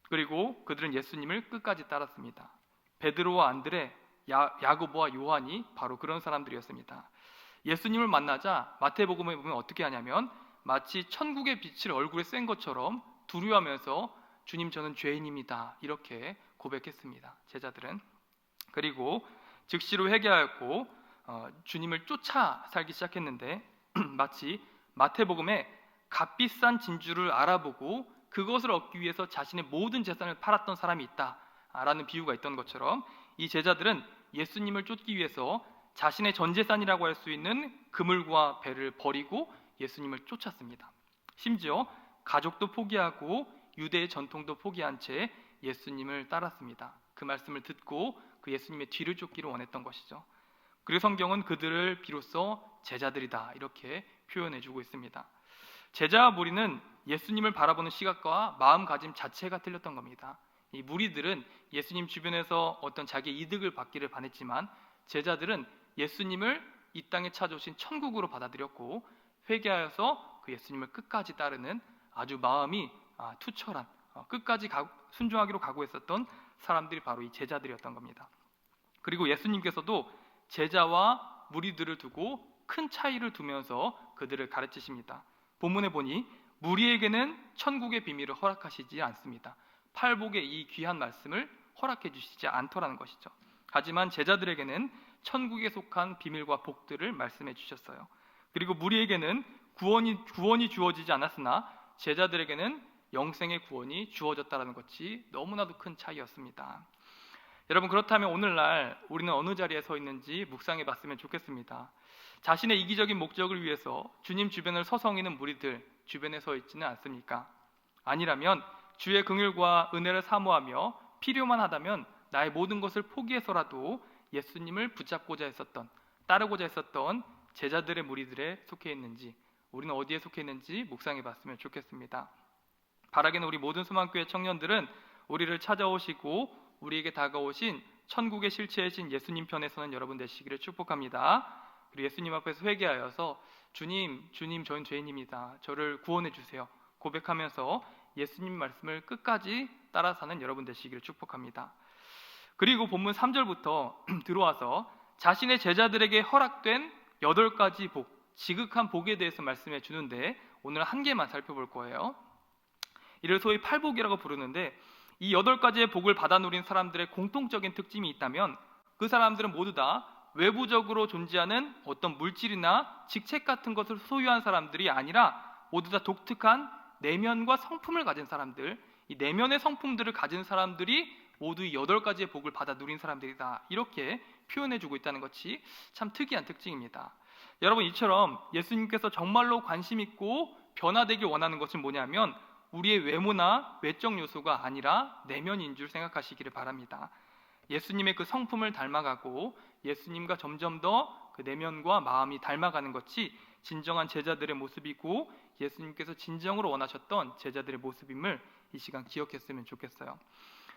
Speaker 3: 그리고 그들은 예수님을 끝까지 따랐습니다. 베드로와 안드레, 야고보와 요한이 바로 그런 사람들이었습니다. 예수님을 만나자 마태복음에 보면 어떻게 하냐면 마치 천국의 빛을 얼굴에 쐰 것처럼 두려워하면서 주님 저는 죄인입니다 이렇게 고백했습니다. 제자들은. 그리고 즉시로 회개하였고 주님을 쫓아 살기 시작했는데 마치 마태복음에 값비싼 진주를 알아보고 그것을 얻기 위해서 자신의 모든 재산을 팔았던 사람이 있다라는 비유가 있던 것처럼 이 제자들은 예수님을 쫓기 위해서 자신의 전 재산이라고 할 수 있는 그물과 배를 버리고 예수님을 쫓았습니다. 심지어 가족도 포기하고 유대의 전통도 포기한 채 예수님을 따랐습니다. 그 말씀을 듣고 그 예수님의 뒤를 쫓기를 원했던 것이죠. 그리고 성경은 그들을 비로소 제자들이다 이렇게 표현해주고 있습니다. 제자와 무리는 예수님을 바라보는 시각과 마음가짐 자체가 틀렸던 겁니다. 이 무리들은 예수님 주변에서 어떤 자기의 이득을 받기를 바랬지만 제자들은 예수님을 이 땅에 찾아오신 천국으로 받아들였고 회개하여서 그 예수님을 끝까지 따르는 아주 마음이 투철한 끝까지 순종하기로 각오했었던 사람들이 바로 이 제자들이었던 겁니다. 그리고 예수님께서도 제자와 무리들을 두고 큰 차이를 두면서 그들을 가르치십니다. 본문에 보니 무리에게는 천국의 비밀을 허락하시지 않습니다. 팔복의 이 귀한 말씀을 허락해 주시지 않더라는 것이죠. 하지만 제자들에게는 천국에 속한 비밀과 복들을 말씀해 주셨어요. 그리고 무리에게는 구원이 주어지지 않았으나 제자들에게는 영생의 구원이 주어졌다는 것이 너무나도 큰 차이였습니다. 여러분, 그렇다면 오늘날 우리는 어느 자리에 서 있는지 묵상해 봤으면 좋겠습니다. 자신의 이기적인 목적을 위해서 주님 주변을 서성이는 무리들 주변에 서 있지는 않습니까? 아니라면 주의 긍휼과 은혜를 사모하며 필요만 하다면 나의 모든 것을 포기해서라도 예수님을 붙잡고자 했었던, 따르고자 했었던 제자들의 무리들에 속해 있는지, 우리는 어디에 속해 있는지 묵상해 봤으면 좋겠습니다. 바라기는 우리 모든 소망교회 청년들은 우리를 찾아오시고 우리에게 다가오신 천국의 실체이신 예수님 편에 서는 여러분 되시기를 축복합니다. 그리고 예수님 앞에서 회개하여서 주님 저는 죄인입니다. 저를 구원해 주세요 고백하면서 예수님 말씀을 끝까지 따라 사는 여러분 되시기를 축복합니다. 그리고 본문 3절부터 들어와서 자신의 제자들에게 허락된 8가지 복, 지극한 복에 대해서 말씀해 주는데 오늘 한 개만 살펴볼 거예요. 이를 소위 팔복이라고 부르는데 이 8가지의 복을 받아 누린 사람들의 공통적인 특징이 있다면 그 사람들은 모두 다 외부적으로 존재하는 어떤 물질이나 직책 같은 것을 소유한 사람들이 아니라 모두 다 독특한 내면과 성품을 가진 사람들, 이 내면의 성품들을 가진 사람들이 모두 이 8가지의 복을 받아 누린 사람들이다 이렇게 표현해주고 있다는 것이 참 특이한 특징입니다. 여러분, 이처럼 예수님께서 정말로 관심 있고 변화되길 원하는 것은 뭐냐면 우리의 외모나 외적 요소가 아니라 내면인 줄 생각하시기를 바랍니다. 예수님의 그 성품을 닮아가고 예수님과 점점 더 그 내면과 마음이 닮아가는 것이 진정한 제자들의 모습이고 예수님께서 진정으로 원하셨던 제자들의 모습임을 이 시간 기억했으면 좋겠어요.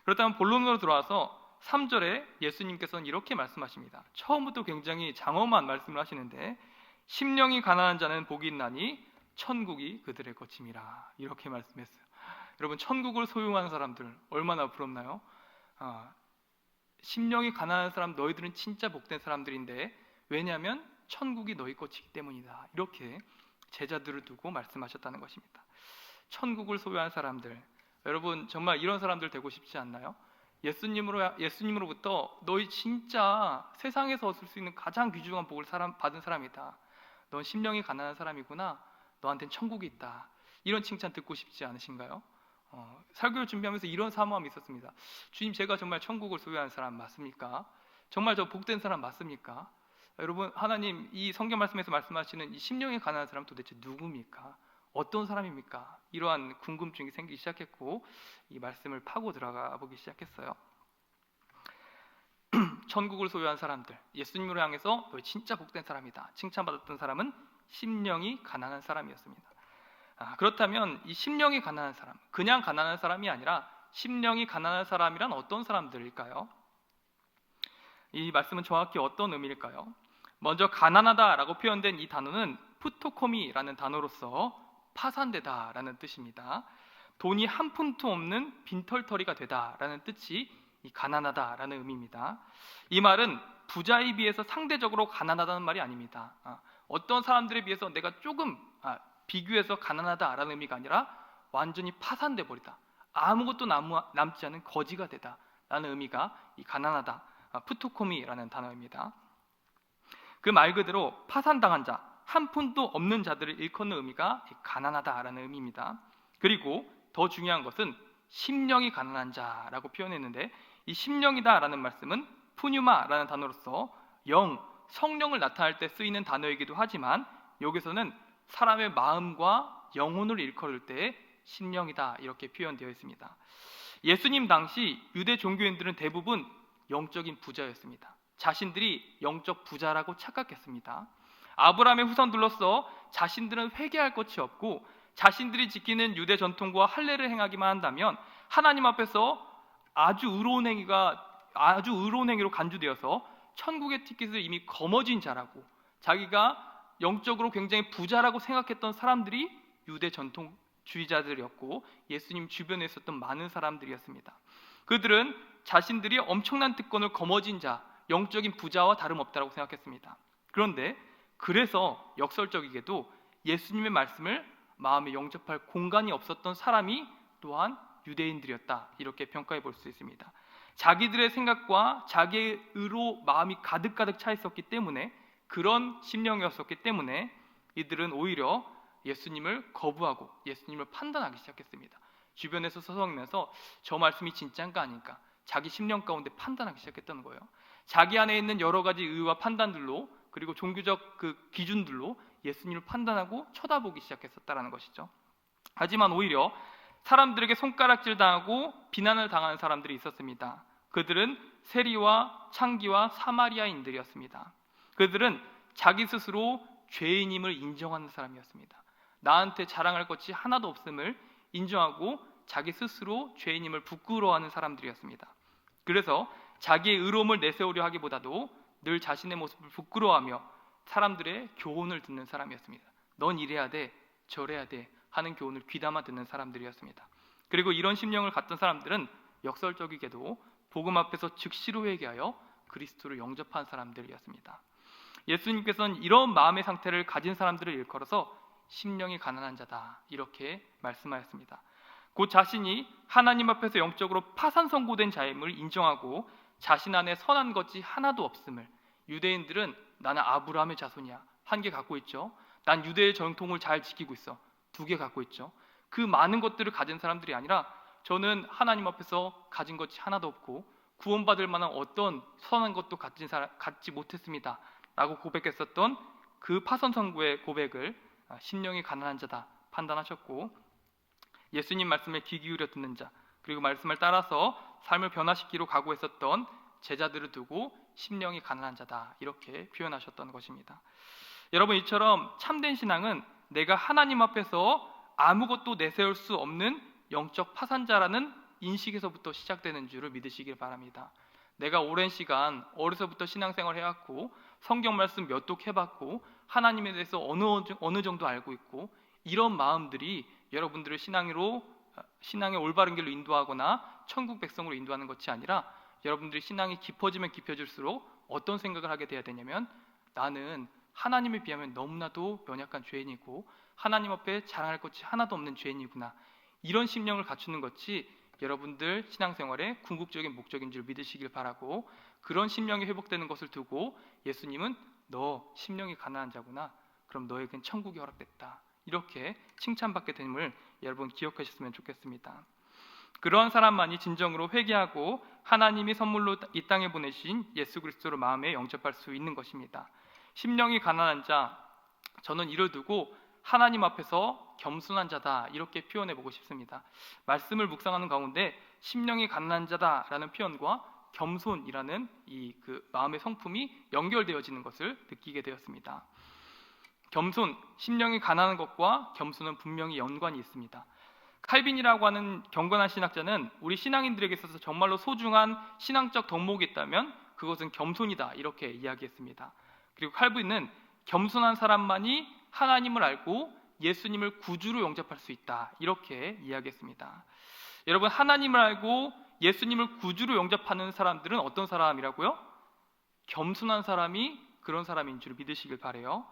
Speaker 3: 그렇다면 본론으로 들어와서 3절에 예수님께서는 이렇게 말씀하십니다. 처음부터 굉장히 장엄한 말씀을 하시는데 심령이 가난한 자는 복이 있나니 천국이 그들의 것임이라 이렇게 말씀했어요. 여러분, 천국을 소유한 사람들 얼마나 부럽나요? 심령이 가난한 사람 너희들은 진짜 복된 사람들인데 왜냐하면 천국이 너희 것이기 때문이다. 이렇게 제자들을 두고 말씀하셨다는 것입니다. 천국을 소유한 사람들, 여러분 정말 이런 사람들 되고 싶지 않나요? 예수님으로부터 너희 진짜 세상에서 얻을 수 있는 가장 귀중한 복을 받은 사람이다. 넌 심령이 가난한 사람이구나. 너한테는 천국이 있다. 이런 칭찬 듣고 싶지 않으신가요? 설교를 준비하면서 이런 사모함이 있었습니다. 주님, 제가 정말 천국을 소유한 사람 맞습니까? 정말 저 복된 사람 맞습니까? 여러분, 하나님 이 성경 말씀에서 말씀하시는 이 심령이 가난한 사람 도대체 누굽니까? 어떤 사람입니까? 이러한 궁금증이 생기기 시작했고 이 말씀을 파고 들어가 보기 시작했어요. 천국을 소유한 사람들, 예수님으로 향해서 너희 진짜 복된 사람이다 칭찬받았던 사람은 심령이 가난한 사람이었습니다. 그렇다면 이 심령이 가난한 사람, 그냥 가난한 사람이 아니라 심령이 가난한 사람이란 어떤 사람들일까요? 이 말씀은 정확히 어떤 의미일까요? 먼저 가난하다라고 표현된 이 단어는 푸토코미라는 단어로서 파산되다라는 뜻입니다. 돈이 한 푼도 없는 빈털터리가 되다라는 뜻이 이 가난하다라는 의미입니다. 이 말은 부자에 비해서 상대적으로 가난하다는 말이 아닙니다. 어떤 사람들에 비해서 내가 조금 비교해서 가난하다라는 의미가 아니라 완전히 파산돼 버리다, 아무것도 남지 않은 거지가 되다라는 의미가 이 가난하다, 푸토코미라는 단어입니다. 그 말 그대로 파산당한 자, 한 푼도 없는 자들을 일컫는 의미가 가난하다라는 의미입니다. 그리고 더 중요한 것은 심령이 가난한 자라고 표현했는데 이 심령이다라는 말씀은 푸뉴마라는 단어로서 성령을 나타낼 때 쓰이는 단어이기도 하지만 여기서는 사람의 마음과 영혼을 일컬을 때 심령이다 이렇게 표현되어 있습니다. 예수님 당시 유대 종교인들은 대부분 영적인 부자였습니다. 자신들이 영적 부자라고 착각했습니다. 아브라함의 후손들로서 자신들은 회개할 것이 없고 자신들이 지키는 유대 전통과 할례를 행하기만 한다면 하나님 앞에서 아주 의로운 행위로 간주되어서 천국의 티켓을 이미 거머쥔 자라고, 자기가 영적으로 굉장히 부자라고 생각했던 사람들이 유대 전통주의자들이었고 예수님 주변에 있었던 많은 사람들이었습니다. 그들은 자신들이 엄청난 특권을 거머쥔 자, 영적인 부자와 다름없다고 생각했습니다. 그런데 그래서 역설적이게도 예수님의 말씀을 마음에 영접할 공간이 없었던 사람이 또한 유대인들이었다 이렇게 평가해 볼 수 있습니다. 자기들의 생각과 자기의 의로 마음이 가득가득 차 있었기 때문에, 그런 심령이었었기 때문에 이들은 오히려 예수님을 거부하고 예수님을 판단하기 시작했습니다. 주변에서 서성이면서 저 말씀이 진짜인가 아닌가 자기 심령 가운데 판단하기 시작했다는 거예요. 자기 안에 있는 여러 가지 의와 판단들로, 그리고 종교적 그 기준들로 예수님을 판단하고 쳐다보기 시작했었다는 것이죠. 하지만 오히려 사람들에게 손가락질 당하고 비난을 당하는 사람들이 있었습니다. 그들은 세리와 창기와 사마리아인들이었습니다. 그들은 자기 스스로 죄인임을 인정하는 사람이었습니다. 나한테 자랑할 것이 하나도 없음을 인정하고 자기 스스로 죄인임을 부끄러워하는 사람들이었습니다. 그래서 자기의 의로움을 내세우려 하기보다도 늘 자신의 모습을 부끄러워하며 사람들의 교훈을 듣는 사람이었습니다. 넌 이래야 돼, 저래야 돼 하는 교훈을 귀담아 듣는 사람들이었습니다. 그리고 이런 심령을 갖던 사람들은 역설적이게도 복음 앞에서 즉시로 회개하여 그리스도를 영접한 사람들이었습니다. 예수님께서는 이런 마음의 상태를 가진 사람들을 일컬어서 심령이 가난한 자다 이렇게 말씀하였습니다. 곧 자신이 하나님 앞에서 영적으로 파산 선고된 자임을 인정하고 자신 안에 선한 것이 하나도 없음을, 유대인들은 나는 아브라함의 자손이야 한 개 갖고 있죠. 난 유대의 전통을 잘 지키고 있어 두 개 갖고 있죠. 그 많은 것들을 가진 사람들이 아니라 저는 하나님 앞에서 가진 것이 하나도 없고 구원받을 만한 어떤 선한 것도 갖지 못했습니다 라고 고백했었던 그 파선 선고의 고백을 심령이 가난한 자다 판단하셨고, 예수님 말씀에 귀 기울여 듣는 자, 그리고 말씀을 따라서 삶을 변화시키러 각오했었던 제자들을 두고 심령이 가난한 자다 이렇게 표현하셨던 것입니다. 여러분, 이처럼 참된 신앙은 내가 하나님 앞에서 아무것도 내세울 수 없는 영적 파산자라는 인식에서부터 시작되는 줄을 믿으시길 바랍니다. 내가 오랜 시간 어려서부터 신앙생활을 해왔고 성경 말씀 몇 독 해봤고 하나님에 대해서 어느 정도 알고 있고 이런 마음들이 여러분들을 신앙의 올바른 길로 인도하거나 천국 백성으로 인도하는 것이 아니라 여러분들이 신앙이 깊어지면 깊어질수록 어떤 생각을 하게 돼야 되냐면 나는 하나님에 비하면 너무나도 연약한 죄인이고 하나님 앞에 자랑할 것이 하나도 없는 죄인이구나. 이런 심령을 갖추는 것이 여러분들 신앙생활의 궁극적인 목적인 줄 믿으시길 바라고, 그런 심령이 회복되는 것을 두고 예수님은 너 심령이 가난한 자구나. 그럼 너에겐 천국이 허락됐다. 이렇게 칭찬받게 됨을 여러분 기억하셨으면 좋겠습니다. 그러한 사람만이 진정으로 회개하고 하나님이 선물로 이 땅에 보내신 예수 그리스도를 마음에 영접할 수 있는 것입니다. 심령이 가난한 자, 저는 이를 두고 하나님 앞에서 겸손한 자다 이렇게 표현해 보고 싶습니다. 말씀을 묵상하는 가운데 심령이 가난한 자다라는 표현과 겸손이라는 그 마음의 성품이 연결되어지는 것을 느끼게 되었습니다. 겸손, 심령이 가난한 것과 겸손은 분명히 연관이 있습니다. 칼빈이라고 하는 경건한 신학자는 우리 신앙인들에게 있어서 정말로 소중한 신앙적 덕목이 있다면 그것은 겸손이다 이렇게 이야기했습니다. 그리고 칼빈은 겸손한 사람만이 하나님을 알고 예수님을 구주로 영접할 수 있다 이렇게 이야기했습니다. 여러분, 하나님을 알고 예수님을 구주로 영접하는 사람들은 어떤 사람이라고요? 겸손한 사람이 그런 사람인 줄 믿으시길 바라요.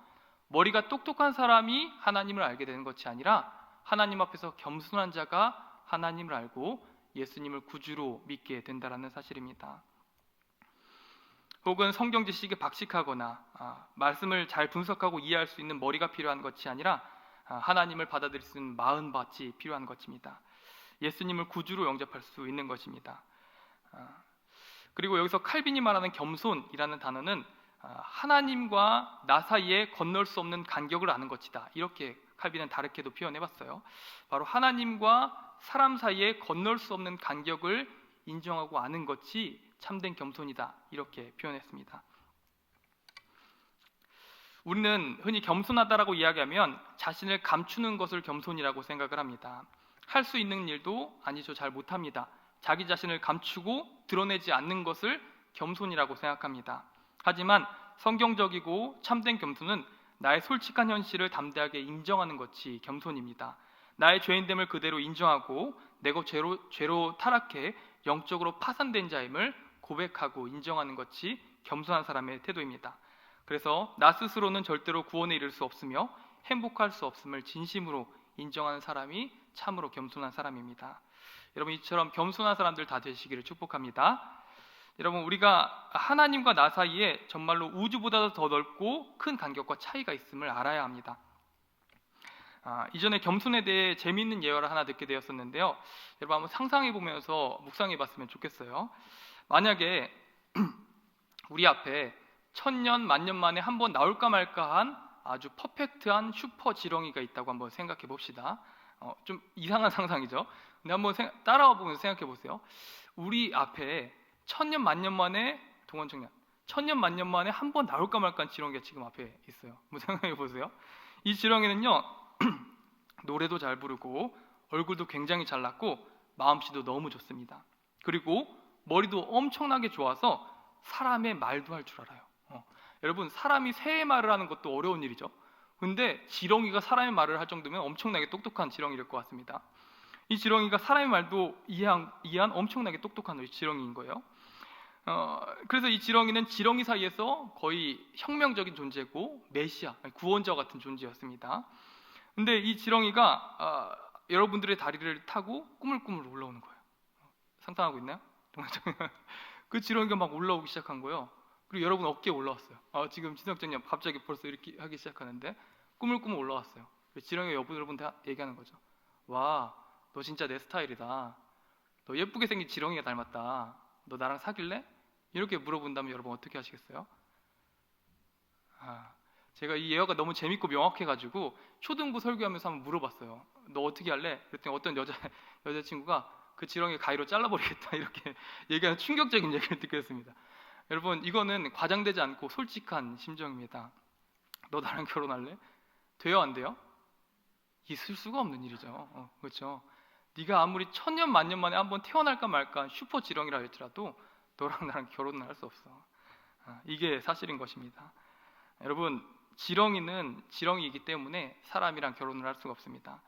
Speaker 3: 머리가 똑똑한 사람이 하나님을 알게 되는 것이 아니라 하나님 앞에서 겸손한 자가 하나님을 알고 예수님을 구주로 믿게 된다는 사실입니다. 혹은 성경 지식에 박식하거나 말씀을 잘 분석하고 이해할 수 있는 머리가 필요한 것이 아니라 하나님을 받아들일 수 있는 마음밭이 필요한 것입니다. 예수님을 구주로 영접할 수 있는 것입니다. 그리고 여기서 칼빈이 말하는 겸손이라는 단어는 하나님과 나 사이에 건널 수 없는 간격을 아는 것이다 이렇게 칼빈은 다르게도 표현해봤어요. 바로 하나님과 사람 사이에 건널 수 없는 간격을 인정하고 아는 것이 참된 겸손이다 이렇게 표현했습니다. 우리는 흔히 겸손하다라고 이야기하면 자신을 감추는 것을 겸손이라고 생각을 합니다. 할 수 있는 일도 아니죠, 잘 못합니다. 자기 자신을 감추고 드러내지 않는 것을 겸손이라고 생각합니다. 하지만 성경적이고 참된 겸손은 나의 솔직한 현실을 담대하게 인정하는 것이 겸손입니다. 나의 죄인됨을 그대로 인정하고 내가 죄로 타락해 영적으로 파산된 자임을 고백하고 인정하는 것이 겸손한 사람의 태도입니다. 그래서 나 스스로는 절대로 구원에 이를 수 없으며 행복할 수 없음을 진심으로 인정하는 사람이 참으로 겸손한 사람입니다. 여러분, 이처럼 겸손한 사람들 다 되시기를 축복합니다. 여러분, 우리가 하나님과 나 사이에 정말로 우주보다도 더 넓고 큰 간격과 차이가 있음을 알아야 합니다. 이전에 겸손에 대해 재미있는 예화를 하나 듣게 되었었는데요. 여러분 한번 상상해 보면서 묵상해 봤으면 좋겠어요. 만약에 우리 앞에 1000년 만년 만에 한 번 나올까 말까한 아주 퍼펙트한 슈퍼 지렁이가 있다고 한번 생각해 봅시다. 좀 이상한 상상이죠. 근데 한번 따라와 보면서 생각해 보세요. 우리 앞에 1000년 만년 만에 동원청년 1000년 만년 만에 한 번 나올까 말까한 지렁이가 지금 앞에 있어요. 한번 생각해 보세요. 이 지렁이는요 노래도 잘 부르고 얼굴도 굉장히 잘났고 마음씨도 너무 좋습니다. 그리고 머리도 엄청나게 좋아서 사람의 말도 할 줄 알아요. 여러분, 사람이 새의 말을 하는 것도 어려운 일이죠. 근데 지렁이가 사람의 말을 할 정도면 엄청나게 똑똑한 지렁이일 것 같습니다. 이 지렁이가 사람의 말도 이해한 엄청나게 똑똑한 지렁이인 거예요. 그래서 이 지렁이는 지렁이 사이에서 거의 혁명적인 존재고 메시아, 구원자 같은 존재였습니다. 근데 이 지렁이가 여러분들의 다리를 타고 꾸물꾸물 올라오는 거예요. 상상하고 있나요? 그 지렁이가 막 올라오기 시작한 거예요. 그리고 여러분 어깨에 올라왔어요. 지금 지성장님 갑자기 벌써 이렇게 하기 시작하는데 꾸물꾸물 올라왔어요. 지렁이가 여러분한테 얘기하는 거죠. 와, 너 진짜 내 스타일이다. 너 예쁘게 생긴 지렁이가 닮았다. 너 나랑 사귈래? 이렇게 물어본다면 여러분 어떻게 하시겠어요? 제가 이 예화가 너무 재밌고 명확해가지고 초등부 설교하면서 한번 물어봤어요. 너 어떻게 할래? 그랬더니 어떤 여자친구가 그 지렁이 가위로 잘라버리겠다 이렇게 얘기하는 충격적인 얘기를 듣게 됐습니다. 여러분, 이거는 과장되지 않고 솔직한 심정입니다. 너 나랑 결혼할래? 돼요, 안 돼요? 있을 수가 없는 일이죠. 그렇죠? 네가 아무리 1000년 만년 만에 한번 태어날까 말까 슈퍼 지렁이라 할지라도 너랑 나랑 결혼을 할 수 없어. 이게 사실인 것입니다. 여러분, 지렁이는 지렁이이기 때문에 사람이랑 결혼을 할 수가 없습니다.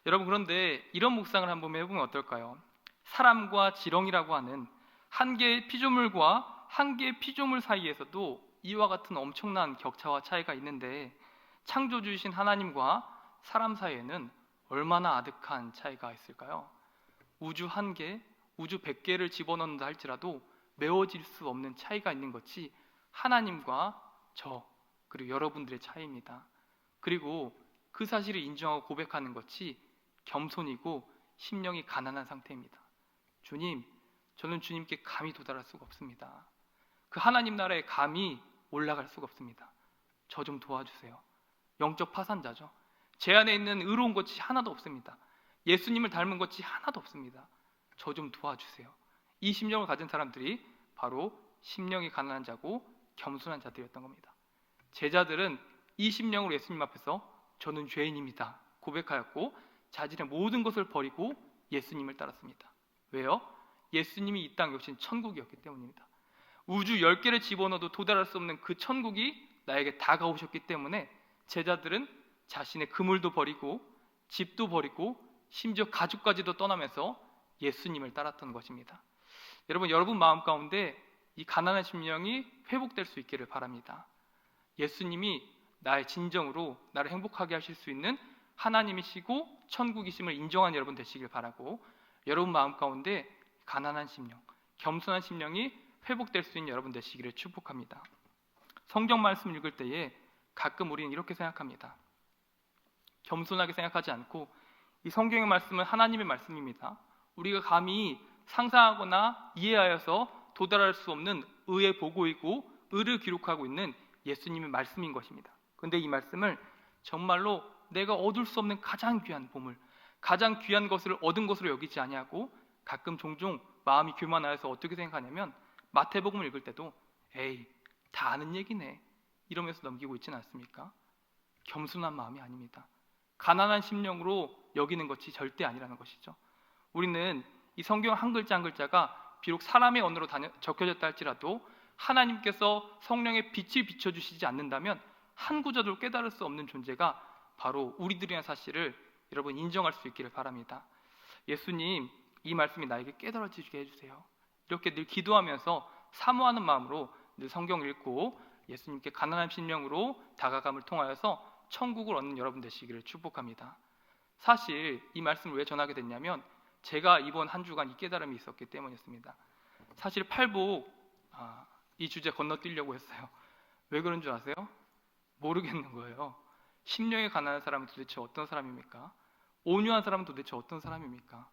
Speaker 3: 여러분, 그런데 이런 묵상을 한번 해보면 어떨까요? 사람과 지렁이라고 하는 한 개의 피조물과 한 개의 피조물 사이에서도 이와 같은 엄청난 격차와 차이가 있는데, 창조주이신 하나님과 사람 사이에는 얼마나 아득한 차이가 있을까요? 우주 한 개, 우주 100개를 집어넣는다 할지라도 메워질 수 없는 차이가 있는 것이 하나님과 저, 그리고 여러분들의 차이입니다. 그리고 그 사실을 인정하고 고백하는 것이 겸손이고 심령이 가난한 상태입니다. 주님, 저는 주님께 감히 도달할 수가 없습니다. 그 하나님 나라에 감히 올라갈 수가 없습니다. 저 좀 도와주세요. 영적 파산자죠. 제 안에 있는 의로운 것이 하나도 없습니다. 예수님을 닮은 것이 하나도 없습니다. 저 좀 도와주세요. 이 심령을 가진 사람들이 바로 심령이 가난한 자고 겸손한 자들이었던 겁니다. 제자들은 이 심령으로 예수님 앞에서 저는 죄인입니다 고백하였고, 자신의 모든 것을 버리고 예수님을 따랐습니다. 왜요? 예수님이 이 땅에 오신 천국이었기 때문입니다. 우주 10개를 집어넣어도 도달할 수 없는 그 천국이 나에게 다가오셨기 때문에 제자들은 자신의 그물도 버리고 집도 버리고 심지어 가족까지도 떠나면서 예수님을 따랐던 것입니다. 여러분 마음 가운데 이 가난한 심령이 회복될 수 있기를 바랍니다. 예수님이 나의 진정으로 나를 행복하게 하실 수 있는 하나님이시고 천국이심을 인정한 여러분 되시길 바라고, 여러분 마음 가운데 가난한 심령, 겸손한 심령이 회복될 수 있는 여러분 되시기를 축복합니다. 성경 말씀 읽을 때에 가끔 우리는 이렇게 생각합니다. 겸손하게 생각하지 않고, 이 성경의 말씀은 하나님의 말씀입니다. 우리가 감히 상상하거나 이해하여서 도달할 수 없는 의의 보고이고 의를 기록하고 있는 예수님의 말씀인 것입니다. 그런데 이 말씀을 정말로 내가 얻을 수 없는 가장 귀한 보물, 가장 귀한 것을 얻은 것으로 여기지 아니하고, 가끔 종종 마음이 교만하여서 어떻게 생각하냐면 마태복음을 읽을 때도 에이, 다 아는 얘기네 이러면서 넘기고 있지는 않습니까? 겸손한 마음이 아닙니다. 가난한 심령으로 여기는 것이 절대 아니라는 것이죠. 우리는 이 성경 한 글자 한 글자가 비록 사람의 언어로 적혀졌다 할지라도 하나님께서 성령의 빛을 비춰주시지 않는다면 한 구절도 깨달을 수 없는 존재가 바로 우리들이라는 사실을 여러분 인정할 수 있기를 바랍니다. 예수님, 이 말씀이 나에게 깨달아지게 해주세요. 이렇게 늘 기도하면서 사모하는 마음으로 늘 성경 읽고 예수님께 가난한 심령으로 다가감을 통하여서 천국을 얻는 여러분 되시기를 축복합니다. 사실 이 말씀을 왜 전하게 됐냐면 제가 이번 한 주간 이 깨달음이 있었기 때문이었습니다. 사실 팔복 이 주제 건너뛰려고 했어요. 왜 그런 줄 아세요? 모르겠는 거예요. 심령이 가난한 사람은 도대체 어떤 사람입니까? 온유한 사람은 도대체 어떤 사람입니까?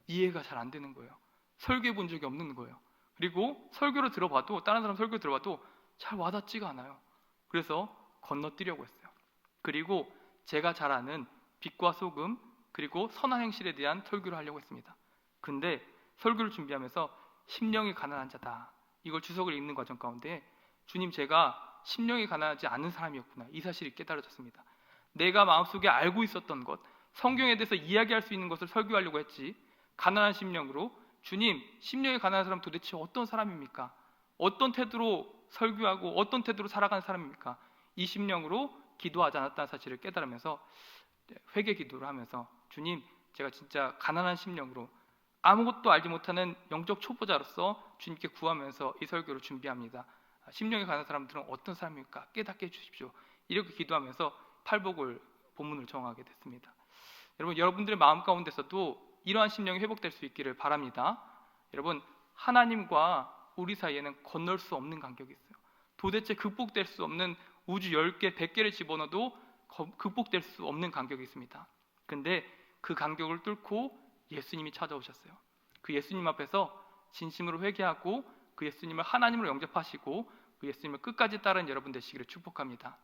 Speaker 3: 이해가 잘 안 되는 거예요. 설교해 본 적이 없는 거예요. 그리고 설교를 들어봐도, 다른 사람 설교 들어봐도 잘 와닿지가 않아요. 그래서 건너뛰려고 했어요. 그리고 제가 잘 아는 빛과 소금 그리고 선한 행실에 대한 설교를 하려고 했습니다. 근데 설교를 준비하면서 심령이 가난한 자다, 이걸 주석을 읽는 과정 가운데 주님, 제가 심령이 가난하지 않은 사람이었구나, 이 사실이 깨달아졌습니다. 내가 마음속에 알고 있었던 것, 성경에 대해서 이야기할 수 있는 것을 설교하려고 했지, 가난한 심령으로 주님, 심령이 가난한 사람 도대체 어떤 사람입니까? 어떤 태도로 설교하고 어떤 태도로 살아가는 사람입니까? 이 심령으로 기도하지 않았다는 사실을 깨달으면서 회개 기도를 하면서 주님, 제가 진짜 가난한 심령으로 아무것도 알지 못하는 영적 초보자로서 주님께 구하면서 이 설교를 준비합니다. 심령이 가난한 사람들은 어떤 사람입니까? 깨닫게 해주십시오. 이렇게 기도하면서 팔복을 본문을 정하게 됐습니다. 여러분들의 마음 가운데서도 이러한 심령이 회복될 수 있기를 바랍니다. 여러분, 하나님과 우리 사이에는 건널 수 없는 간격이 있어요. 도대체 극복될 수 없는 우주 10개, 100개를 집어넣어도 극복될 수 없는 간격이 있습니다. 근데 그 간격을 뚫고 예수님이 찾아오셨어요. 그 예수님 앞에서 진심으로 회개하고 그 예수님을 하나님으로 영접하시고 그 예수님을 끝까지 따르는 여러분 되시기를 축복합니다.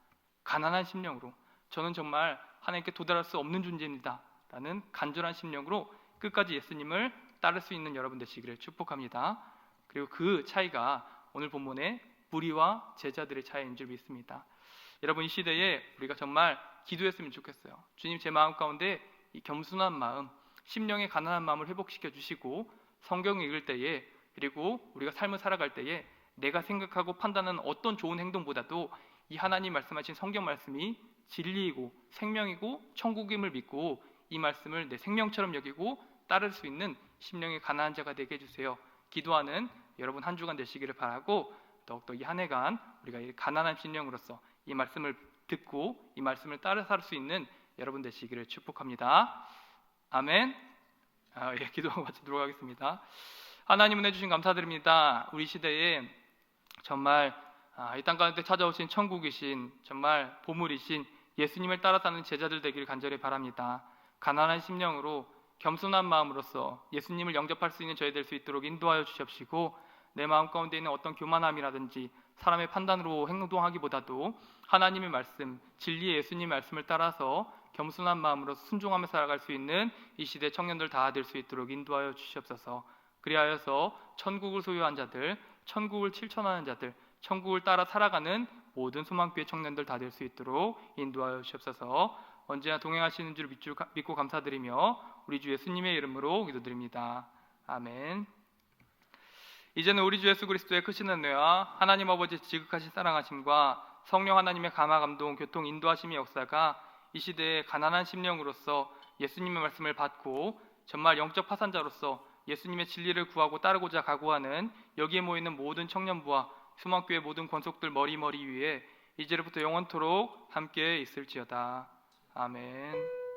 Speaker 3: 가난한 심령으로 저는 정말 하나님께 도달할 수 없는 존재입니다 라는 간절한 심령으로 끝까지 예수님을 따를 수 있는 여러분 되시기를 축복합니다. 그리고 그 차이가 오늘 본문의 무리와 제자들의 차이인 줄 믿습니다. 여러분, 이 시대에 우리가 정말 기도했으면 좋겠어요. 주님, 제 마음 가운데 이 겸손한 마음, 심령의 가난한 마음을 회복시켜 주시고 성경을 읽을 때에 그리고 우리가 삶을 살아갈 때에 내가 생각하고 판단하는 어떤 좋은 행동보다도 이 하나님 말씀하신 성경 말씀이 진리이고 생명이고 천국임을 믿고 이 말씀을 내 생명처럼 여기고 따를 수 있는 심령의 가난한 자가 되게 해주세요. 기도하는 여러분 한 주간 되시기를 바라고, 더욱더 이 한 해간 우리가 이 가난한 심령으로서 이 말씀을 듣고 이 말씀을 따라 살 수 있는 여러분 되시기를 축복합니다. 아멘. 기도하고 마치도록 하겠습니다. 하나님 은혜 주신 감사드립니다. 우리 시대에 정말 이 땅 가운데 찾아오신 천국이신 정말 보물이신 예수님을 따라 사는 제자들 되기를 간절히 바랍니다. 가난한 심령으로 겸손한 마음으로서 예수님을 영접할 수 있는 저희 될 수 있도록 인도하여 주시옵시고, 내 마음 가운데 있는 어떤 교만함이라든지 사람의 판단으로 행동하기보다도 하나님의 말씀, 진리의 예수님 말씀을 따라서 겸손한 마음으로 순종하며 살아갈 수 있는 이 시대 청년들 다 될 수 있도록 인도하여 주시옵소서. 그리하여서 천국을 소유한 자들, 천국을 실천하는 자들, 천국을 따라 살아가는 모든 소망교회 청년들 다 될 수 있도록 인도하여 주시옵소서. 언제나 동행하시는 줄 믿고 감사드리며 우리 주 예수님의 이름으로 기도드립니다. 아멘. 이제는 우리 주 예수 그리스도의 크신 은혜와 하나님 아버지의 지극하신 사랑하심과 성령 하나님의 감화 감동 교통 인도하심의 역사가 이 시대의 가난한 심령으로서 예수님의 말씀을 받고 정말 영적 파산자로서 예수님의 진리를 구하고 따르고자 각오하는 여기에 모이는 모든 청년부와 수망교회 모든 권속들 머리 위에 이제로부터 영원토록 함께 있을지어다. 아멘.